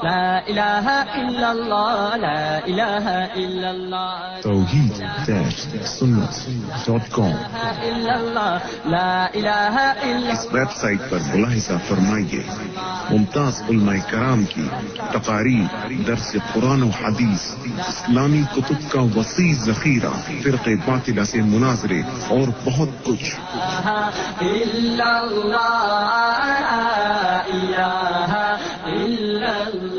لا الہ الا اللہ لا الہ الا اللہ توحید-سنت.com لا الہ الا اس ویب سائٹ پر ملاحظہ فرمائیے ممتاز علماء کرام کی تقاریر، درس قرآن و حدیث، اسلامی کتب کا وسیع ذخیرہ، فرقے باطلہ سے مناظرے اور بہت کچھ۔ الا اللہ لا الہ الا اللہ۔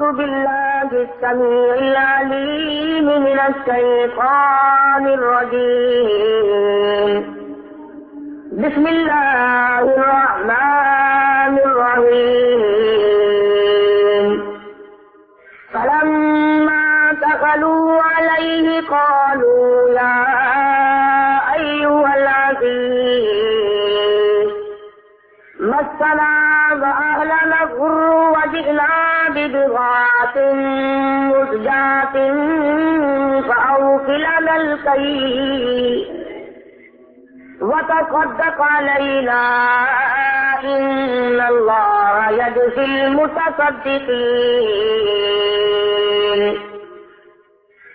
أعوذ بالله السميع العليم من الشيطان الرجيم. بسم الله الرحمن الرحيم. فلما دخلوا عليه قالوا يا أيها العزيز مسنا وأهلنا الضر وجئنا ببضاعة مزجاة فأوف لنا الكيل وتصدق علينا إن الله يجزي المتصدقين.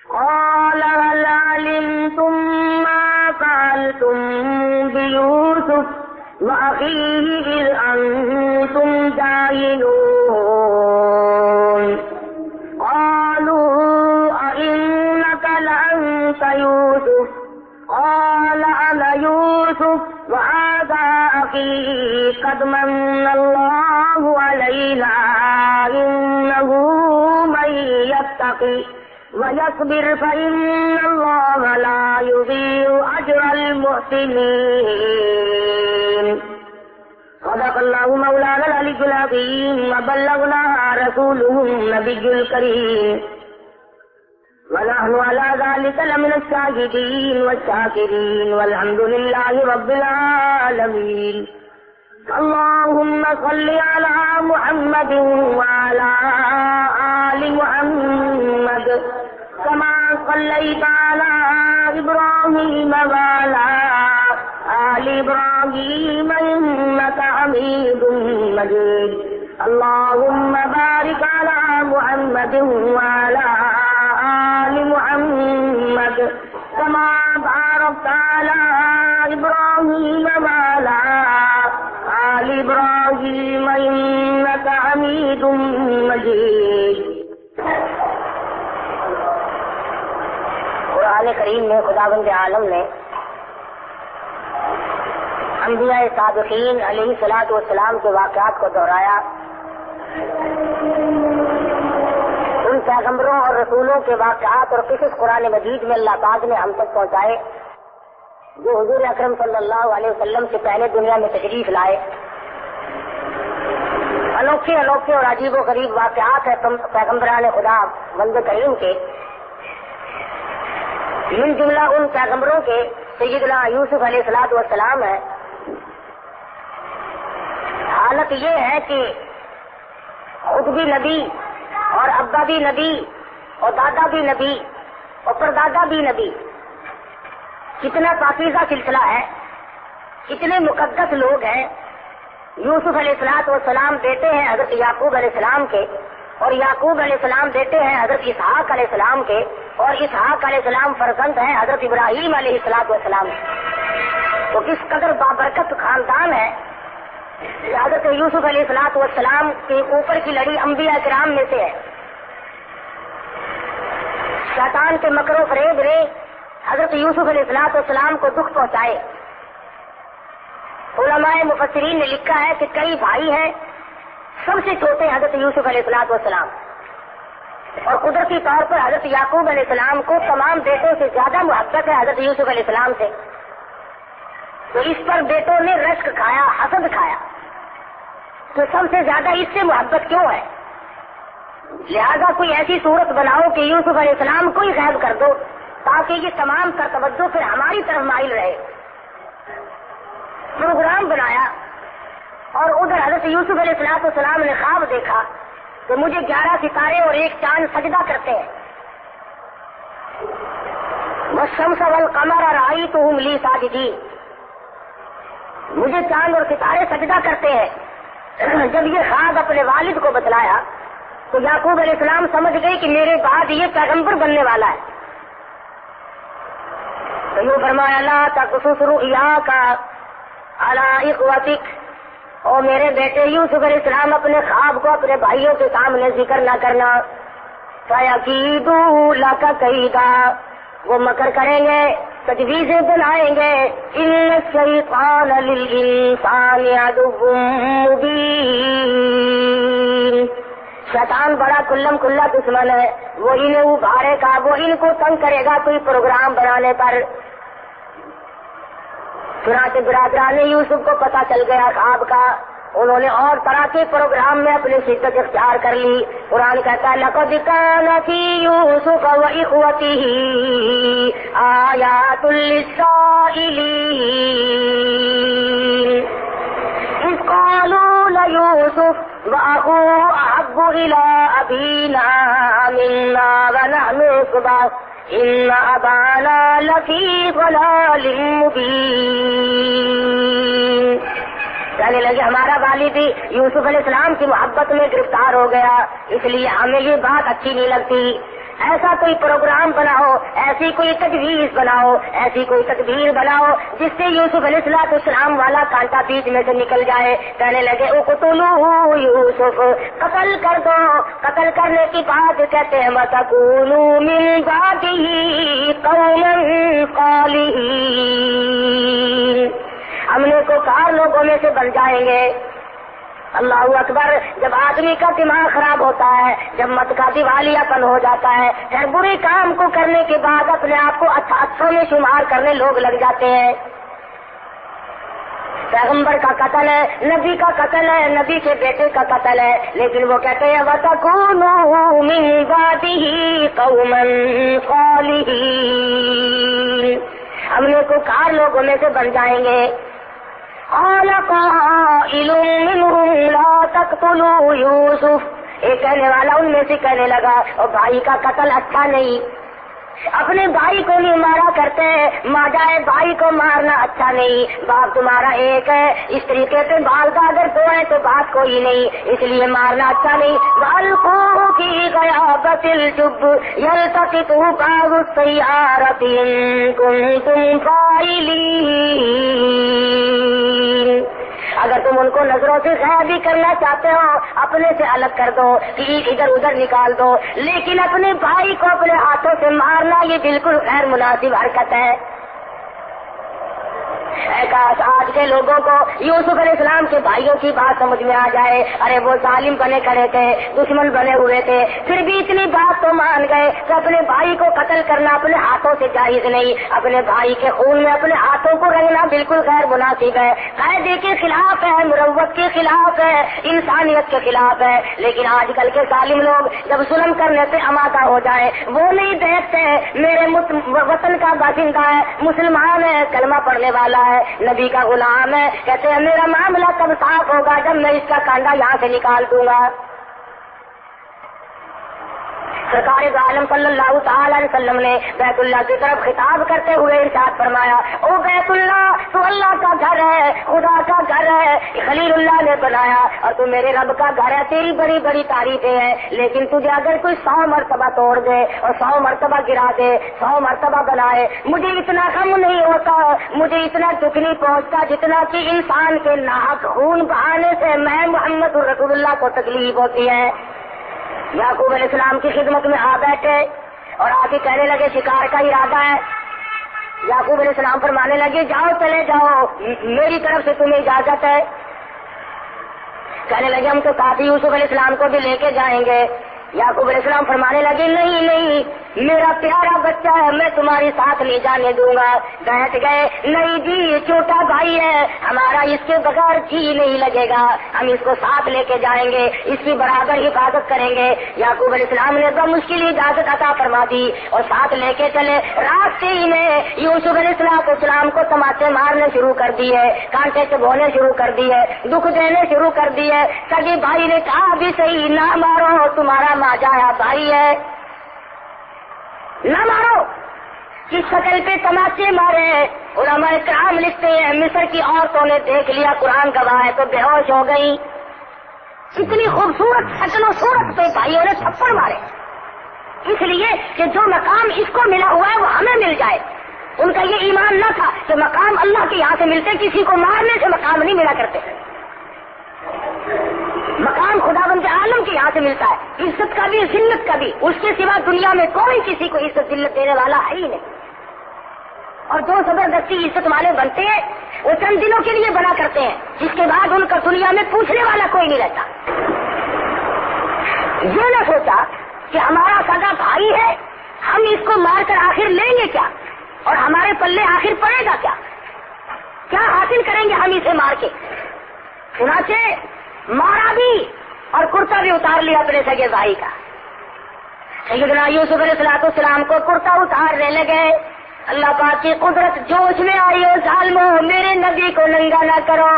قال هل علمتم ما فعلتم بيوسف وأخيه إذ أنتم جاهلون؟ قالوا أئنك لأنت يوسف؟ قال أنا يوسف وهذا أخي قد من الله علينا إنه من يتقي ويصبر فإن الله لا يضيع أجر المحسنين. صدق الله مولانا العلي العظيم وبلغنا رسوله النبي الكريم ونحن على ذلك لمن الشاهدين والشاكرين والحمد لله رب العالمين. اللهم صل على محمد وعلى آل محمد كما صليت على إبراهيم وعلى آل إبراهيم إنك حميد مجيد. اللهم بارك على محمد وعلى آل محمد كما باركت على إبراهيم وعلى آل إبراهيم إنك حميد مجيد. قرآن کریم میں خداوند عالم نے انبیاء صادقین علیہ الصلوۃ والسلام کے واقعات کو دہرایا، ان پیغمبروں اور رسولوں کے واقعات اور قصص قرآن مجید میں اللہ پاک نے ہم تک پہنچائے جو حضور اکرم صلی اللہ علیہ وسلم سے پہلے دنیا میں تشریف لائے. انوکھے انوکھے اور عجیب و غریب واقعات ہیں پیغمبران خدا وند کریم کے، من جملہ ان پیغمبروں کے سیدنا یوسف علیہ الصلوۃ والسلام ہے. حالت یہ ہے کہ خود بھی نبی اور ابا بھی نبی اور دادا بھی نبی اور پردادا بھی نبی، کتنا پاکیزہ سلسلہ ہے، کتنے مقدس لوگ ہیں. یوسف علیہ الصلوۃ والسلام بیٹے ہیں حضرت یعقوب علیہ السلام کے، اور یعقوب علیہ السلام بیٹے ہیں حضرت اسحاق علیہ السلام کے، اور اسحاق علیہ السلام فرزند ہیں حضرت ابراہیم علیہ الصلوۃ والسلام. تو کس قدر بابرکت خاندان ہے. حضرت یوسف علیہ الصلوۃ والسلام کے اوپر کی لڑی انبیاء کرام میں سے ہے. شیطان کے مکر و فریب نے حضرت یوسف علیہ الصلوۃ والسلام کو دکھ پہنچائے. علماء مفسرین نے لکھا ہے کہ کئی بھائی ہیں، سب سے چھوٹے حضرت یوسف علیہ الصلوۃ والسلام، اور قدرتی طور پر حضرت یعقوب علیہ السلام کو تمام بیٹوں سے زیادہ محبت ہے حضرت یوسف علیہ السلام سے. تو اس پر بیٹوں نے رشک کھایا، حسد کھایا، تو سب سے زیادہ اس سے محبت کیوں ہے؟ لہذا کوئی ایسی صورت بناؤ کہ یوسف علیہ السلام کو ہی غائب کر دو تاکہ یہ تمام کا توجہ پھر ہماری طرف مائل رہے. پروگرام بنایا اور ادھر حضرت یوسف علیہ السلام نے خواب دیکھا کہ مجھے 11 ستارے اور ایک چاند سجدہ کرتے ہیں. والشمس والقمر رأيتهم لي ساجدين، مجھے چاند اور ستارے سجدہ کرتے ہیں. جب یہ خواب اپنے والد کو بتلایا تو یعقوب علیہ السلام سمجھ گئے کہ میرے بعد یہ پیغمبر بننے والا ہے. تو یوں فرمایا لا تقصص رؤیاک علی اخوتک، اور میرے بیٹے یوسف علیہ السلام اپنے خواب کو اپنے بھائیوں کے سامنے ذکر نہ کرنا. فَيَكِيدُوا لَكَ كَيْدًا، وہ مکر کریں گے، تجویزیں بنائیں گے. ان الشیطان للانسان عدو مبین، شیطان بڑا کلم کلا دشمن ہے، وہ انہیں ابھارے گا، وہ ان کو تنگ کرے گا کوئی پروگرام بنانے پر. چنانچہ برادران یوسف کو پتہ چل گیا خواب کا، انہوں نے اور طرح کے پروگرام میں اپنی شدت اختیار کر لی. قرآن کہتا ہے لقد كان في يوسف وإخوته آيات للسائلين إذ قالوا ليوسف وأخوه أحب إلى أبينا منا ونحن عصبة إن أبانا لفي ضلال مبين. کہنے لگے ہمارا والد یوسف علیہ السلام کی محبت میں گرفتار ہو گیا، اس لیے ہمیں یہ بات اچھی نہیں لگتی. ایسا کوئی پروگرام بناؤ، ایسی کوئی تجویز بناؤ، ایسی کوئی تدبیر بناؤ جس سے یوسف علیہ السلام والا کانٹا بیچ میں سے نکل جائے. کہنے لگے اقتلوہ یوسف، قتل کر دو. قتل کرنے کی بات کہتے ہیں وَتَكُونُوا مِن بَعْدِهِ قَوْمًا صَالِحِينَ، ہم نے کو کار لوگوں میں سے بن جائیں گے. اللہ اکبر. جب آدمی کا دماغ خراب ہوتا ہے، جب مت کا دیوالیہ پن ہو جاتا ہے، پھر برے کام کو کرنے کے بعد اپنے آپ کو اچھوں میں شمار کرنے لوگ لگ جاتے ہیں. پیغمبر کا قتل ہے، نبی کا قتل ہے، نبی کے بیٹے کا قتل ہے، لیکن وہ کہتے ہیں وَتَكُونُوا مِن بَعْدِهِ قَوْمًا صَالِحِينَ، ہم نے کو کار لوگوں میں سے بن جائیں گے. قال قائل منهم لا تقتلوا يوسف، ایک کہنے والا ان میں سے کہنے لگا اور بھائی کا قتل اچھا نہیں، اپنے بھائی کو نہیں مارا کرتے، ماں جائے بھائی کو مارنا اچھا نہیں. باپ تمہارا ایک ہے، اس طریقے سے بال کا اگر دو ہے تو بات کوئی نہیں، اس لیے مارنا اچھا نہیں. وَأَلْقُوا فِي غَيَابَتِ الْجُبِّ يَلْتَقِطْهُ بَعْضُ السَّيَّارَةِ إِن كُنتُمْ فَاعِلِينَ، اگر تم ان کو نظروں سے غائب بھی کرنا چاہتے ہو اپنے سے الگ کر دو، ادھر ادھر نکال دو، لیکن اپنے بھائی کو اپنے ہاتھوں سے مارنا یہ بالکل غیر مناسب حرکت ہے. کاش آج کے لوگوں کو یوسف علیہ السلام کے بھائیوں کی بات سمجھ میں آ جائے. ارے وہ ظالم بنے کھڑے تھے، دشمن بنے ہوئے تھے، پھر بھی اتنی بات تو مان گئے کہ اپنے بھائی کو قتل کرنا اپنے ہاتھوں سے جائز نہیں، اپنے بھائی کے خون میں اپنے ہاتھوں کو رنگنا بالکل غیر مناسب ہے، قاعدے کے خلاف ہے، مروت کے خلاف ہے، انسانیت کے خلاف ہے. لیکن آج کل کے ظالم لوگ جب ظلم کرنے سے آمادہ ہو جائے وہ نہیں دیکھتے میرے وطن کا باشندہ ہے، مسلمان ہے، کلمہ پڑھنے والا ہے، نبی کا غلام ہے، کہتے ہیں میرا معاملہ کب صاف ہوگا جب میں اس کا کانڈا یہاں سے نکال دوں گا. سرکار دو عالم صلی اللہ تعالی علیہ وسلم نے بیت اللہ کی طرف خطاب کرتے ہوئے ارشاد فرمایا او بیت اللہ تو اللہ کا گھر ہے، خدا کا گھر ہے، خلیل اللہ نے بنایا اور تو میرے رب کا گھر ہے، تیری بڑی بڑی تعریفیں ہیں، لیکن تجھے اگر کوئی 100 مرتبہ توڑ دے اور 100 مرتبہ گرا دے، 100 مرتبہ بنائے، مجھے اتنا غم نہیں ہوتا، مجھے اتنا دکھ نہیں پہنچتا جتنا کہ انسان کے ناحق خون بہانے سے میں محمد رسول اللہ کو تکلیف ہوتی ہے. یعقوب علیہ السلام کی خدمت میں آ بیٹھے اور آ کے کہنے لگے شکار کا ارادہ ہے. یعقوب علیہ السلام فرمانے لگے جاؤ چلے جاؤ، میری طرف سے تمہیں اجازت ہے. کہنے لگے ہم تو ساتھ یوسف علیہ السلام کو بھی لے کے جائیں گے. یعقوب علیہ السلام فرمانے لگے نہیں نہیں، میرا پیارا بچہ ہے، میں تمہاری ساتھ نہیں جانے دوں گا. بیٹھ گئے. نہیں جی یہ چھوٹا بھائی ہے ہمارا، اس کے بغیر جی نہیں لگے گا، ہم اس کو ساتھ لے کے جائیں گے، اس کی برابر حفاظت کریں گے. یعقوب علیہ السلام نے بمشکل اجازت عطا فرما دی اور ساتھ لے کے چلے. راستے ہی میں یوسف علیہ السلام کو تماچے مارنے شروع کر دیے، کانٹے چبھونے شروع کر دیے، دکھ دینے شروع کر دیے. سگے بھائی نے کہا بھی صحیح نہ مارو، تمہارا ماجایا بھائی ہے، نہ مارو. کی شکل پہ تماچے مارے. علماء کرام لکھتے ہیں مصر کی عورتوں نے دیکھ لیا، قرآن گواہ ہے، تو بے ہوش ہو گئی. اتنی خوبصورت شکل و صورت پہ بھائیوں نے تھپڑ مارے، اس لیے کہ جو مقام اس کو ملا ہوا ہے وہ ہمیں مل جائے۔ ان کا یہ ایمان نہ تھا کہ مقام اللہ کے یہاں سے ملتے، کسی کو مارنے سے مقام نہیں ملا کرتے، مقام خداوند عالم کے یہاں سے ملتا ہے، عزت کا بھی ذلت کا بھی، اس کے سوا دنیا میں کوئی کسی کو عزت ذلت دینے والا ہے ہی نہیں۔ اور جو زبردستی عزت والے بنتے ہیں وہ چند دنوں کے لیے بنا کرتے ہیں، جس کے بعد ان کا دنیا میں پوچھنے والا کوئی نہیں رہتا۔ یہ نہ سوچا کہ ہمارا سگا بھائی ہے، ہم اس کو مار کر آخر لیں گے کیا، اور ہمارے پلے آخر پڑے گا کیا، کیا حاصل کریں گے ہم اسے مار کے؟ چنانچہ مارا بھی اور کرتا بھی اتار لیا اپنے سگے بھائی کا۔ سیدنا یوسف علیہ السلام کو کرتا اتارنے لگے، اللہ پاک کی قدرت جوش میں آئی، ہو ظالمو میرے نبی کو ننگا نہ کرو،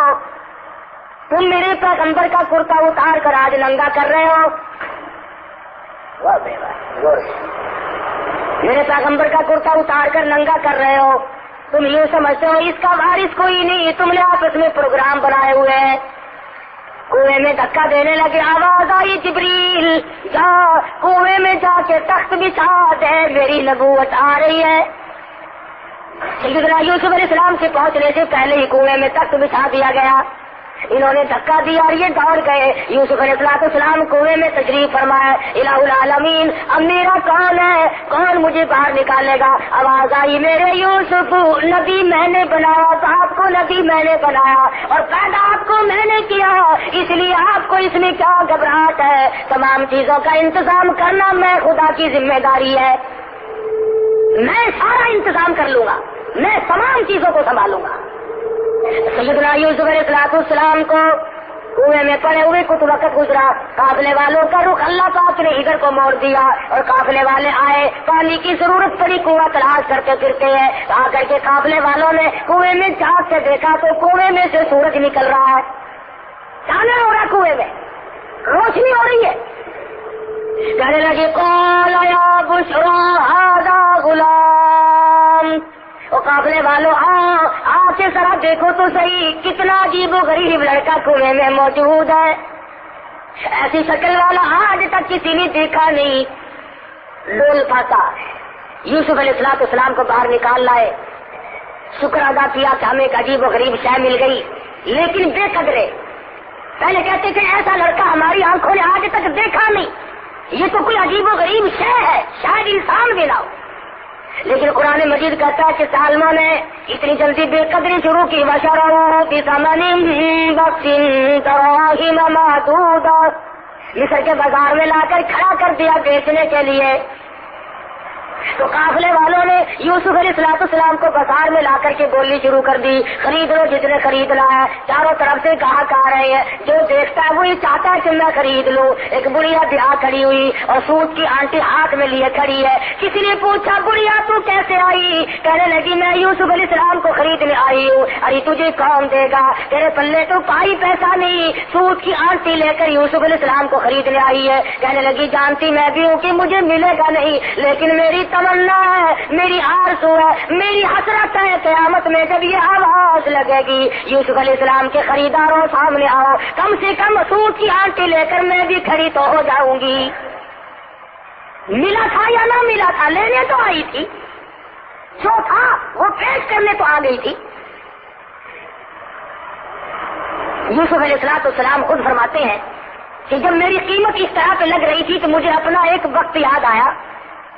تم میرے پیغمبر کا کرتا اتار کر آج ننگا کر رہے ہو، میرے پیغمبر کا کرتا اتار کر ننگا کر رہے ہو، تم یہ سمجھتے ہو اس کا وارث کوئی نہیں، تم نے آپس میں پروگرام بنائے ہوئے ہیں۔ کنویں میں دھکا دینے لگے، آواز آئی جبریل جا کنویں میں جا کے تخت بچھا دے، میری نبوت آ رہی ہے۔ سیدنا یوسف علیہ السلام سے پہنچنے سے پہلے ہی کنویں میں تخت بچھا دیا گیا، انہوں نے دھکا دیا اور یہ دوڑ گئے۔ یوسف علیہ السلام کنویں میں تشریف فرمایا، الہ العالمین اب میرا کون ہے، کون مجھے باہر نکالے گا؟ آواز آئی میرے یوسف نبی میں نے بنایا، آپ کو نبی میں نے بنایا اور پیدا آپ کو میں نے کیا، اس لیے آپ کو اس میں کیا گھبراہٹ ہے؟ تمام چیزوں کا انتظام کرنا میں خدا کی ذمہ داری ہے، میں سارا انتظام کر لوں گا، میں تمام چیزوں کو سنبھالوں گا۔ سیدنا یوسف علیہ السلام کو کنویں میں پڑے ہوئے کچھ وقت گزرا، قافلے والوں کا رخ اللہ پاک نے ادھر کو موڑ دیا اور قافلے والے آئے، پانی کی ضرورت پڑی، کنواں تلاش کرتے پھرتے ہیں، آ کر کے قافلے والوں نے کنویں میں جھانک سے دیکھا تو کنویں میں سے سورج نکل رہا ہے، چاند ہو رہا کنویں میں، روشنی ہو رہی ہے۔ کہنے لگے قال یا بشرا ھذا غلام، وہ قافلے والوں آ کے ذرا دیکھو تو صحیح کتنا عجیب و غریب لڑکا کنویں میں موجود ہے، ایسی شکل والا آج تک کسی نے دیکھا نہیں۔ ڈول پھانسا، یوسف علیہ السلام کو باہر نکال لائے، شکر ادا کیا کہ ہمیں ایک عجیب و غریب شے مل گئی، لیکن بے قدرے پہلے کہتے تھے ایسا لڑکا ہماری آنکھوں نے آج تک دیکھا نہیں، یہ تو کوئی عجیب و غریب شے ہے، شاید انسان بھی نہ ہو۔ لیکن قرآن مجید کہتا ہے کہ سالموں نے اتنی جلدی بے قدری شروع کی، وَشَرَوْا بِثَمَنٍ بَخْسٍ دَرَاهِمَ مَعْدُودَةٍ، مصر کے بازار میں لا کر کھڑا کر دیا بیچنے کے لیے۔ تو قافلے والوں نے یوسف علیہ السلام کو بازار میں لا کر کے بولنی شروع کر دی، خرید لو جتنے خریدنا ہے، چاروں طرف سے گاہک آ رہے ہیں، جو دیکھتا ہے وہی چاہتا ہے کہ میں خرید لوں۔ ایک بڑھیا بیاہ کھڑی ہوئی اور سوت کی آنٹی ہاتھ میں لیے کھڑی ہے، کسی نے پوچھا بڑھیا تو کیسے آئی؟ کہنے لگی میں یوسف علیہ السلام کو خریدنے آئی ہوں۔ ارے تجھے کون دے گا، تیرے پلے تو پائی پیسہ نہیں، سوت کی آنٹی لے کر یوسف علیہ السلام کو خریدنے آئی ہے۔ کہنے لگی جانتی میں بھی ہوں کہ مجھے ملے گا نہیں، لیکن میری تمنا ہے، میری آرزو ہے، میری حسرت ہے، قیامت میں جب یہ آواز لگے گی یوسف علیہ السلام کے خریداروں سامنے آؤ، کم سے کم سوت کی آنٹی لے کر میں بھی کھڑی تو ہو جاؤں گی۔ ملا تھا یا نہ ملا تھا، لینے تو آئی تھی، جو تھا وہ پیش کرنے تو آ گئی تھی۔ یوسف علیہ السلام خود فرماتے ہیں کہ جب میری قیمت اس طرح پہ لگ رہی تھی تو مجھے اپنا ایک وقت یاد آیا،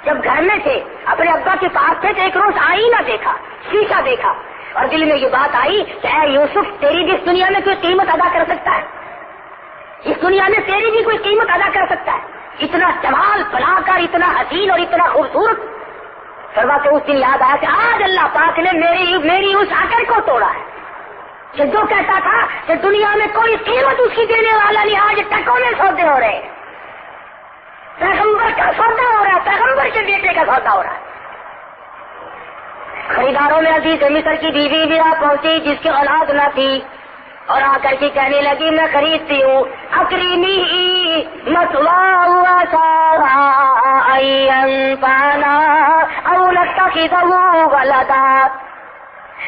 جب گھر میں تھے اپنے ابا کے پاس تھے تو ایک روز آئینہ دیکھا، شیشہ دیکھا اور دل میں یہ بات آئی کہ اے یوسف تیری بھی اس دنیا میں کوئی قیمت ادا کر سکتا ہے، اس دنیا میں تیری بھی کوئی قیمت ادا کر سکتا ہے، اتنا جمال بنا کر اتنا حسین اور اتنا خوبصورت۔ فرماتے اس دن یاد آیا کہ آج اللہ پاک نے میری اس آکر کو توڑا ہے کہ جو کہتا تھا کہ دنیا میں کوئی قیمت اس کی دینے والا نہیں، آج ٹکوں میں سودے ہو رہے ہیں، پیغمبر کا سودا ہو رہا ہے، پیغمبر کے بیٹے کا سودا ہو رہا ہے۔ خریداروں میں عزیز مصر کی بیوی بھی آ پہنچی جس کی اولاد نہ تھی اور آ کر کے کہنے لگی میں خریدتی ہوں، اکریمی مثواہ سارا این پانا او نتخذہ ولدا،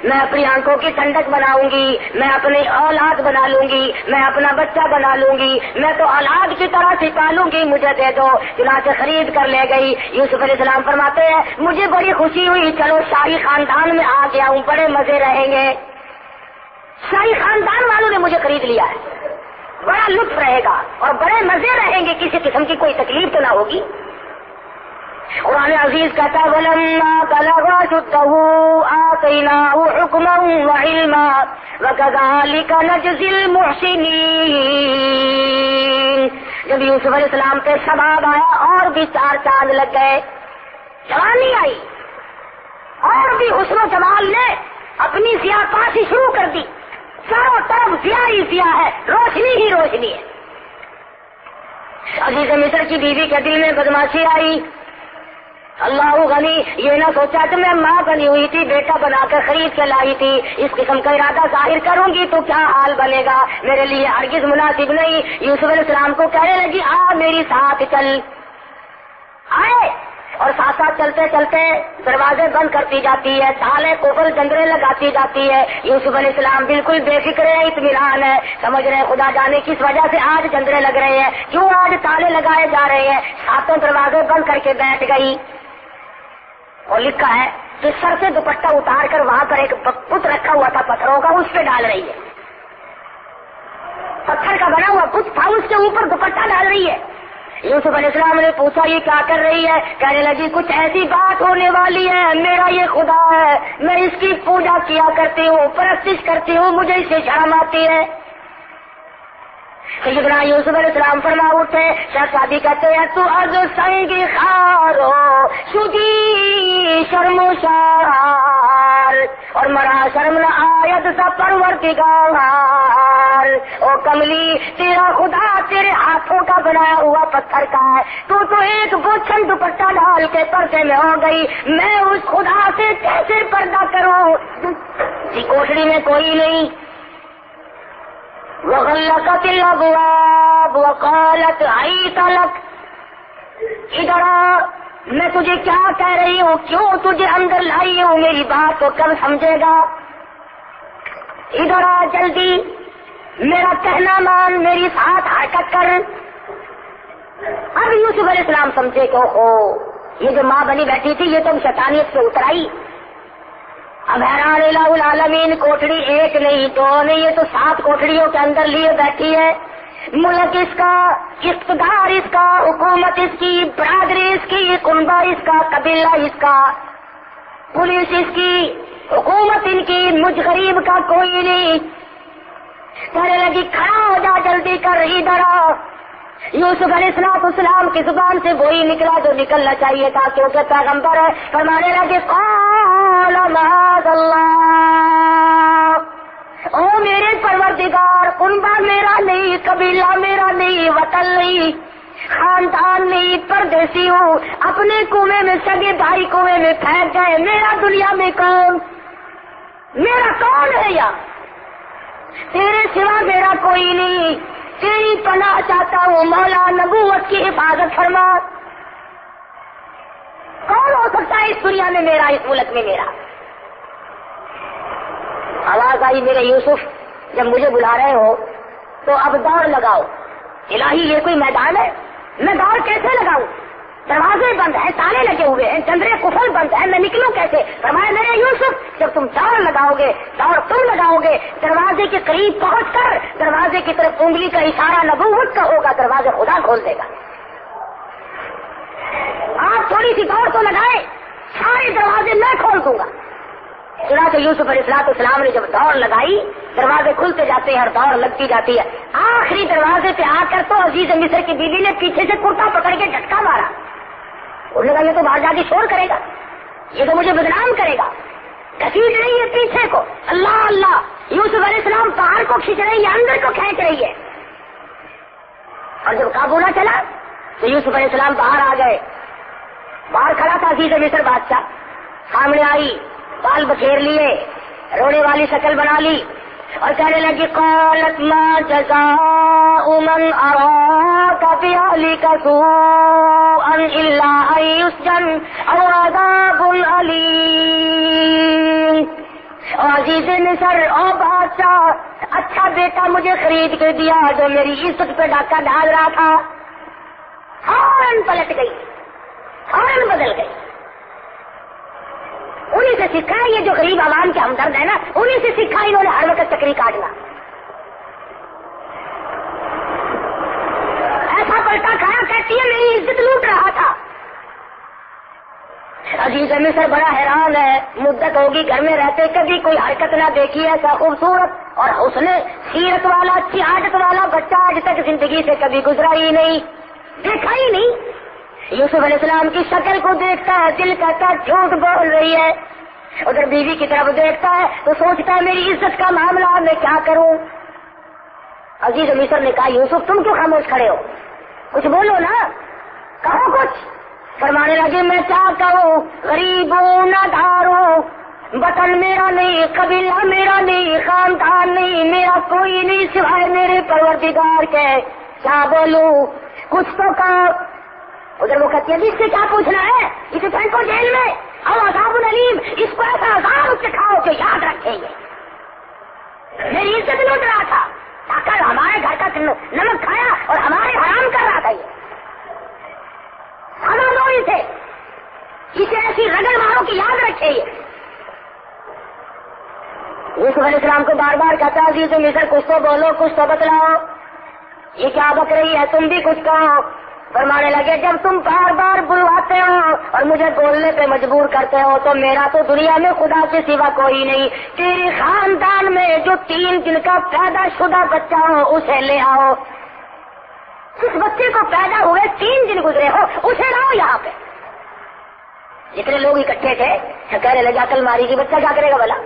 میں اپنی آنکھوں کی ٹھنڈک بناؤں گی، میں اپنی اولاد بنا لوں گی، میں اپنا بچہ بنا لوں گی، میں تو اولاد کی طرح سے پالوں گی، مجھے دے دو۔ چنانچہ خرید کر لے گئی۔ یوسف علیہ السلام فرماتے ہیں مجھے بڑی خوشی ہوئی، چلو شاہی خاندان میں آ گیا ہوں، بڑے مزے رہیں گے۔ شاہی خاندان والوں نے مجھے خرید لیا ہے، بڑا لطف رہے گا اور بڑے مزے رہیں گے، کسی قسم کی کوئی تکلیف تو نہ ہوگی۔ قرآن عزیز کہتا ہے وَلَمَّا بَلَغَ أَشُدَّهُ آتَيْنَاهُ حُكْمًا وَعِلْمًا وَكَذَلِكَ نَجْزِي الْمُحْسِنِينَ۔ جب یوسف علیہ السلام پہ شباب آیا اور بھی 4 چاند لگ گئے، جوانی آئی اور بھی حسن و جمال نے اپنی ضیاء پاشی شروع کر دی، چاروں طرف ضیاء ہی ضیاء ہے، روشنی ہی روشنی ہے۔ عزیز مصر کی بیوی کے دل میں بدماشی آئی، اللہ غنی یہ نہ سوچا کہ میں ماں بنی ہوئی تھی، بیٹا بنا کر خرید کے لائی تھی، اس قسم کا ارادہ ظاہر کروں گی تو کیا حال بنے گا، میرے لیے ہرگز مناسب نہیں۔ یوسف علیہ السلام کو کہنے لگی آ میری ساتھ چل، آئے اور ساتھ ساتھ چلتے چلتے دروازے بند کرتی جاتی ہے، تالے کوفل جنگرے لگاتی جاتی ہے۔ یوسف علیہ السلام بالکل بے فکر ہے، اطمینان ہے، سمجھ رہے ہیں خدا جانے کس وجہ سے آج جنگرے لگ رہے ہیں، کیوں آج تالے لگائے جا رہے ہیں۔ ساتوں دروازے بند کر کے بیٹھ گئی اور لکھا ہے کہ سر سے دوپٹہ اتار کر وہاں پر ایک بت رکھا ہوا تھا پتھروں کا، اس پہ ڈال رہی ہے، پتھر کا بنا ہوا بت تھا، اس کے اوپر دوپٹہ ڈال رہی ہے۔ یوسف علیہ السلام نے پوچھا یہ کیا کر رہی ہے؟ کہنے لگی کچھ ایسی بات ہونے والی ہے، میرا یہ خدا ہے، میں اس کی پوجا کیا کرتی ہوں، پرستش کرتی ہوں، مجھے اس سے شرم آتی ہے۔ سیدنا یوسف علیہ السلام فرما اٹھے، شہزادی کہتے ہیں تو از سنگی خارو شدی شرم و شار اور مرا شرم نہ آیت سا پروردگار۔ او کملی تیرا خدا تیرے ہاتھوں کا بنایا ہوا پتھر کا ہے، تو ایک بوچھن دوپٹہ ڈال کے پردے میں ہو گئی، میں اس خدا سے کیسے پردہ کروں؟ کوٹڑی میں کوئی نہیں۔ وغلقت الابواب وقالت حیت لک، ادھر میں تجھے کیا کہہ رہی ہوں، کیوں تجھے اندر لائی ہوں، میری بات کو کب سمجھے گا، ادھر جلدی میرا کہنا مان، میری ساتھ حرکت کر۔ اب یوسف علیہ السلام سمجھے کہ اوہو یہ جو ماں بنی بیٹھی تھی یہ تو شیطانیت سے اتر آئی۔ اب حیران الہ العالمین، کوٹڑی ایک نہیں دو نہیں، یہ تو 7 کوٹڑیوں کے اندر لیے بیٹھی ہے، ملک اس کا، اقتدار اس کا، حکومت اس کی، برادری اس کی، کنبہ اس کا، قبیلہ اس کا، پولیس اس کی، حکومت ان کی، مجھ غریب کا کوئی نہیں۔ کہنے لگی کھڑا ہو جا جلدی کر، ادھر آ۔ یوسف علیہ السلام کی زبان سے وہی نکلا جو نکلنا چاہیے تھا، کیونکہ پیغمبر ہے۔ فرمانے لگے قال معاذ اللہ، او میرے پروردگار، کنبہ میرا نہیں، قبیلہ میرا نہیں، وطن نہیں، خاندان نہیں، پردیسی ہوں، اپنے کنویں میں سگے بھائی کنویں میں پھینک گئے، میرا دنیا میں کون، میرا کون ہے یا تیرے سوا میرا کوئی نہیں، تیری پناہ چاہتا ہوں، مولا نبوت کی حفاظت فرما۔ کون ہو سکتا ہے اس دنیا میں میرا، اس ملک میں میرا؟ آواز آئی میرے یوسف جب مجھے بلا رہے ہو تو اب دوڑ لگاؤ۔ الہی یہ کوئی میدان ہے، میں دوڑ کیسے لگاؤں؟ دروازے بند ہیں، تالے لگے ہوئے ہیں، جندرے کفل بند ہیں، میں نکلوں کیسے؟ فرمایا میرے یوسف جب تم دوڑ لگاؤ گے، دوڑ تم لگاؤ گے، دروازے کے قریب پہنچ کر دروازے کی طرف انگلی کا اشارہ نبوت کا ہوگا، دروازے خدا کھول دے گا۔ آپ تھوڑی سی دوڑ تو لگائے، سارے دروازے میں کھول دوں گا۔ چنانچہ یوسف علیہ السلام نے جب دوڑ لگائی، دروازے کھلتے جاتے ہیں اور دوڑ لگتی جاتی ہے۔ آخری دروازے پہ آ کر تو عزیز مصر کی بیوی نے پیچھے سے کرتا پکڑ کے جھٹکا مارا۔ انہوں نے کہا یہ تو باہر جا کے شور کرے گا، یہ تو مجھے بدنام کرے گا، گھسیٹ رہی ہے پیچھے کو، اللہ اللہ، یوسف علیہ السلام باہر کو کھینچ رہی ہے، اندر کو کھینچ رہی ہے۔ اور جب قابو نہ چلا تو یوسف علیہ السلام باہر آ گئے، باہر کھڑا تھا عزیز مصر بادشاہ، سامنے آئی، بال بکھیر لیے، رونے والی شکل بنا لی اور کہنے لگی قالت ما جزاء من اراك بأهلك سوءا الا ان يسجن او عذاب الیم۔ اور عزیز مصر او بادشاہ اچھا بیٹا مجھے خرید کے دیا جو میری عزت پہ ڈاکہ ڈال رہا تھا. فوراً پلٹ گئی, فوراً بدل گئی. انہیں سے سیکھا ہے, یہ جو غریب عوام کے ہمدرد ہے نا, انہیں سے سیکھا انہوں نے ہر وقت چکری کاٹنا. ایسا پلٹا کھایا کہتی ہے میری عزت لوٹ رہا تھا. عزیز مصر بڑا حیران ہے, مدت ہوگی گھر میں رہتے کبھی کوئی حرکت نہ دیکھی ایسا خوبصورت اور اس نے سیرت والا اچھی عادت والا بچہ آج تک زندگی سے کبھی گزرا ہی نہیں, دیکھا ہی نہیں. یوسف علیہ السلام کی شکل کو دیکھتا ہے, دل کہتا ہے جھوٹ بول رہی ہے. ادھر بیوی کی طرف دیکھتا ہے تو سوچتا ہے میری عزت کا معاملہ میں کیا کروں. عزیز مصر نے کہا یوسف تم کیوں خاموش کھڑے ہو, کچھ بولو نا, کہو کچھ. فرمانے لگے میں کیا کہوں, غریب ہوں نہ دھار ہوں, وطن میرا نہیں, قبیلہ میرا نہیں, خاندان نہیں, میرا کوئی نہیں سوائے میرے پروردگار کے. کیا بولوں, کچھ تو کہو. ادھر وہ کہتی ہے اس سے کیا پوچھنا ہے, اسے پھینکو جیل میں, اور عذاب العلیم, اس کو ایسا عذاب سکھاؤ کہ یاد رکھیں گے. میری عزت لوٹ رہا تھا, تاکہ ہمارے گھر کا نمک کھایا اور ہمارے حرام کر رہا تھا. یہ سزا دو اسے, اسے ایسی رگڑ مارو کہ یاد رکھے. یوسف علیہ السلام کو بار بار کہتا عزیز مصر کچھ تو بولو, کچھ تو بتلاؤ, یہ کیا بک رہی ہے, تم بھی کچھ کہو. فرمانے لگے جب تم بار بار بلواتے ہو اور مجھے بولنے پہ مجبور کرتے ہو تو میرا تو دنیا میں خدا کے سوا کوئی نہیں. تیرے خاندان میں جو 3 دن کا پیدا شدہ بچہ ہو اسے لے آؤ. جس بچے کو پیدا ہوئے 3 دن گزرے ہو اسے لاؤ یہاں پہ. جتنے لوگ اکٹھے تھے کہنے لگا کل ماری کی بچہ کیا کرے گا بھلا.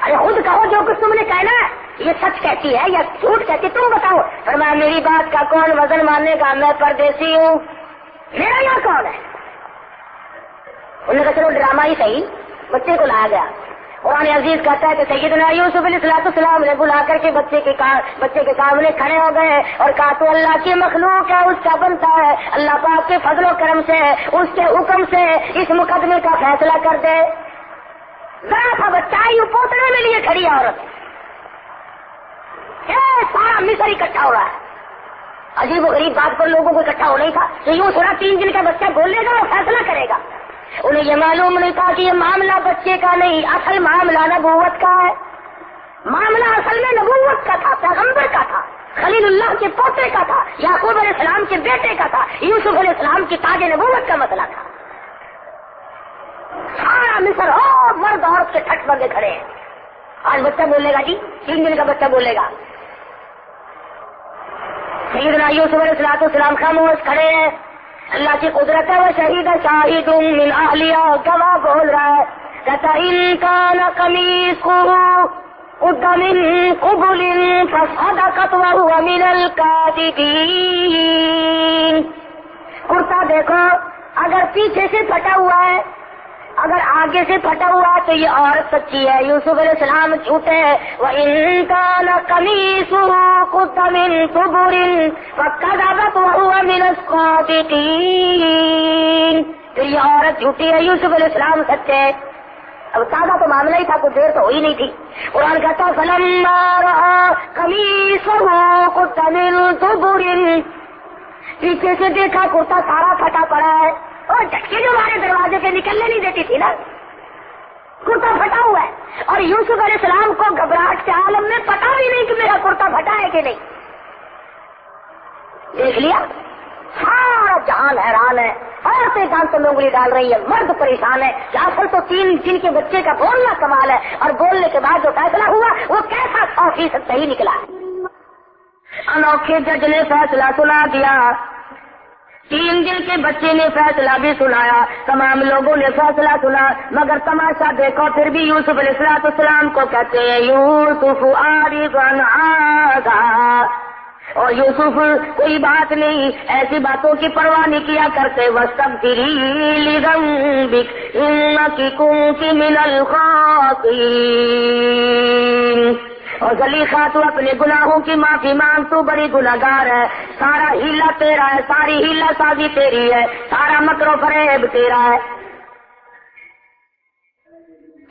ارے خود کہو جو کچھ تم نے کہنا ہے, یہ سچ کہتی ہے یا جھوٹ کہتی, تم بتاؤ. فرمایا میری بات کا کون وزن ماننے گا, میں پردیسی ہوں, میرا یہاں کون ہے. انہوں نے کہا چلو ڈرامہ ہی صحیح, بچے کو لایا گیا. قرآن عزیز کہتا ہے کہ سیدنا یوسف علیہ السلام نے بلا کر کے بچے کے سامنے کھڑے ہو گئے اور کہا تو اللہ کی مخلوق ہے, اس کا بنتا ہے اللہ پاک کے فضل و کرم سے, اس کے حکم سے اس مقدمے کا فیصلہ کر دے. ذرا تھا بچہ یوں پوتنے میں لیے کھڑی عورت, سارا مصر اکٹھا ہو رہا ہے. عجیب و غریب بات پر لوگوں کو اکٹھا ہونا ہی تھا تو یوں سنا 3 دن کا بچہ بولے گا اور فیصلہ کرے گا. انہیں یہ معلوم نہیں تھا کہ یہ معاملہ بچے کا نہیں, اصل معاملہ نبوت کا ہے. معاملہ اصل میں نبوت کا تھا, پیغمبر کا تھا, خلیل اللہ کے پوتے کا تھا, یعقوب علیہ السلام کے بیٹے کا تھا, یوسف علیہ السلام کی تاج نبوت کا مسئلہ تھا. سارا مصر مرد عورت کے ٹھٹ بندے کھڑے ہیں. آج بچہ بولے گا جی, 3 دن کا بچہ بولے گا. سیدنا یوسف علیہ السلام خاموش کھڑے ہیں. اللہ کی قدرت ہے, وہ شہید شاہد من اہلیہ, گواہ بول رہا ہے. کہتا ان کان قمیصہ قد من قبل فصدقت وهو من الكاذبین. کرتا دیکھو اگر پیچھے سے پھٹا ہوا ہے, اگر آگے سے پھٹا ہوا ہے تو یہ عورت سچی ہے, یوسف علیہ السلام جھوٹے ہیں. وَإِن كَانَ قَمِيصُهُ قُدَّ مِن دُبُرٍ فَكَذَبَتْ وَهُوَ مِنَ الصَّادِقِينَ. پھر یہ عورت جھوٹی ہے, یوسف علیہ السلام سچے. اب تازہ تو معاملہ ہی تھا, کچھ دیر تو ہوئی نہیں تھی. قرآن کہتا فَلَمَّا رَأَىٰ قَمِيصَهُ قُدَّ مِن دُبُرٍ, پیچھے سے دیکھا کرتا سارا پھٹا پڑا ہے. اور جھٹکے جو ہمارے دروازے سے نکلنے نہیں دیتی تھی نا, کرتا پھٹا ہوا ہے. اور یوسف علیہ السلام کو گھبراہٹ کے عالم میں پتا بھی نہیں کہ میرا کرتا پھٹا ہے کہ نہیں. دیکھ لیا سارا جہان حیران ہے, عورتیں جان تو انگلی ڈال رہی ہے, مرد پریشان ہے. اصل تو 3 دن کے بچے کا بولنا کمال ہے, اور بولنے کے بعد جو فیصلہ ہوا وہ کیسا 100% صحیح نکلا. انوکھے جج نے فیصلہ سنا دیا, 3 دن کے بچے نے فیصلہ بھی سنایا, تمام لوگوں نے فیصلہ سنا. مگر تماشا دیکھو, پھر بھی یوسف علیہ السلام کو کہتے ہیں یوسف عارض عن ھذا, اور یوسف کوئی بات نہیں, ایسی باتوں کی پرواہ نہیں کیا کرتے. واستغفری لذنبک انک کنت من الخاطئین, اور زلیخا تو اپنے گناہوں کی معافی مانگ, تو بڑی گناہگار ہے. سارا ہیلا تیرا ہے, ساری ہیلا سازی تیری ہے, سارا مکر و فریب تیرا ہے.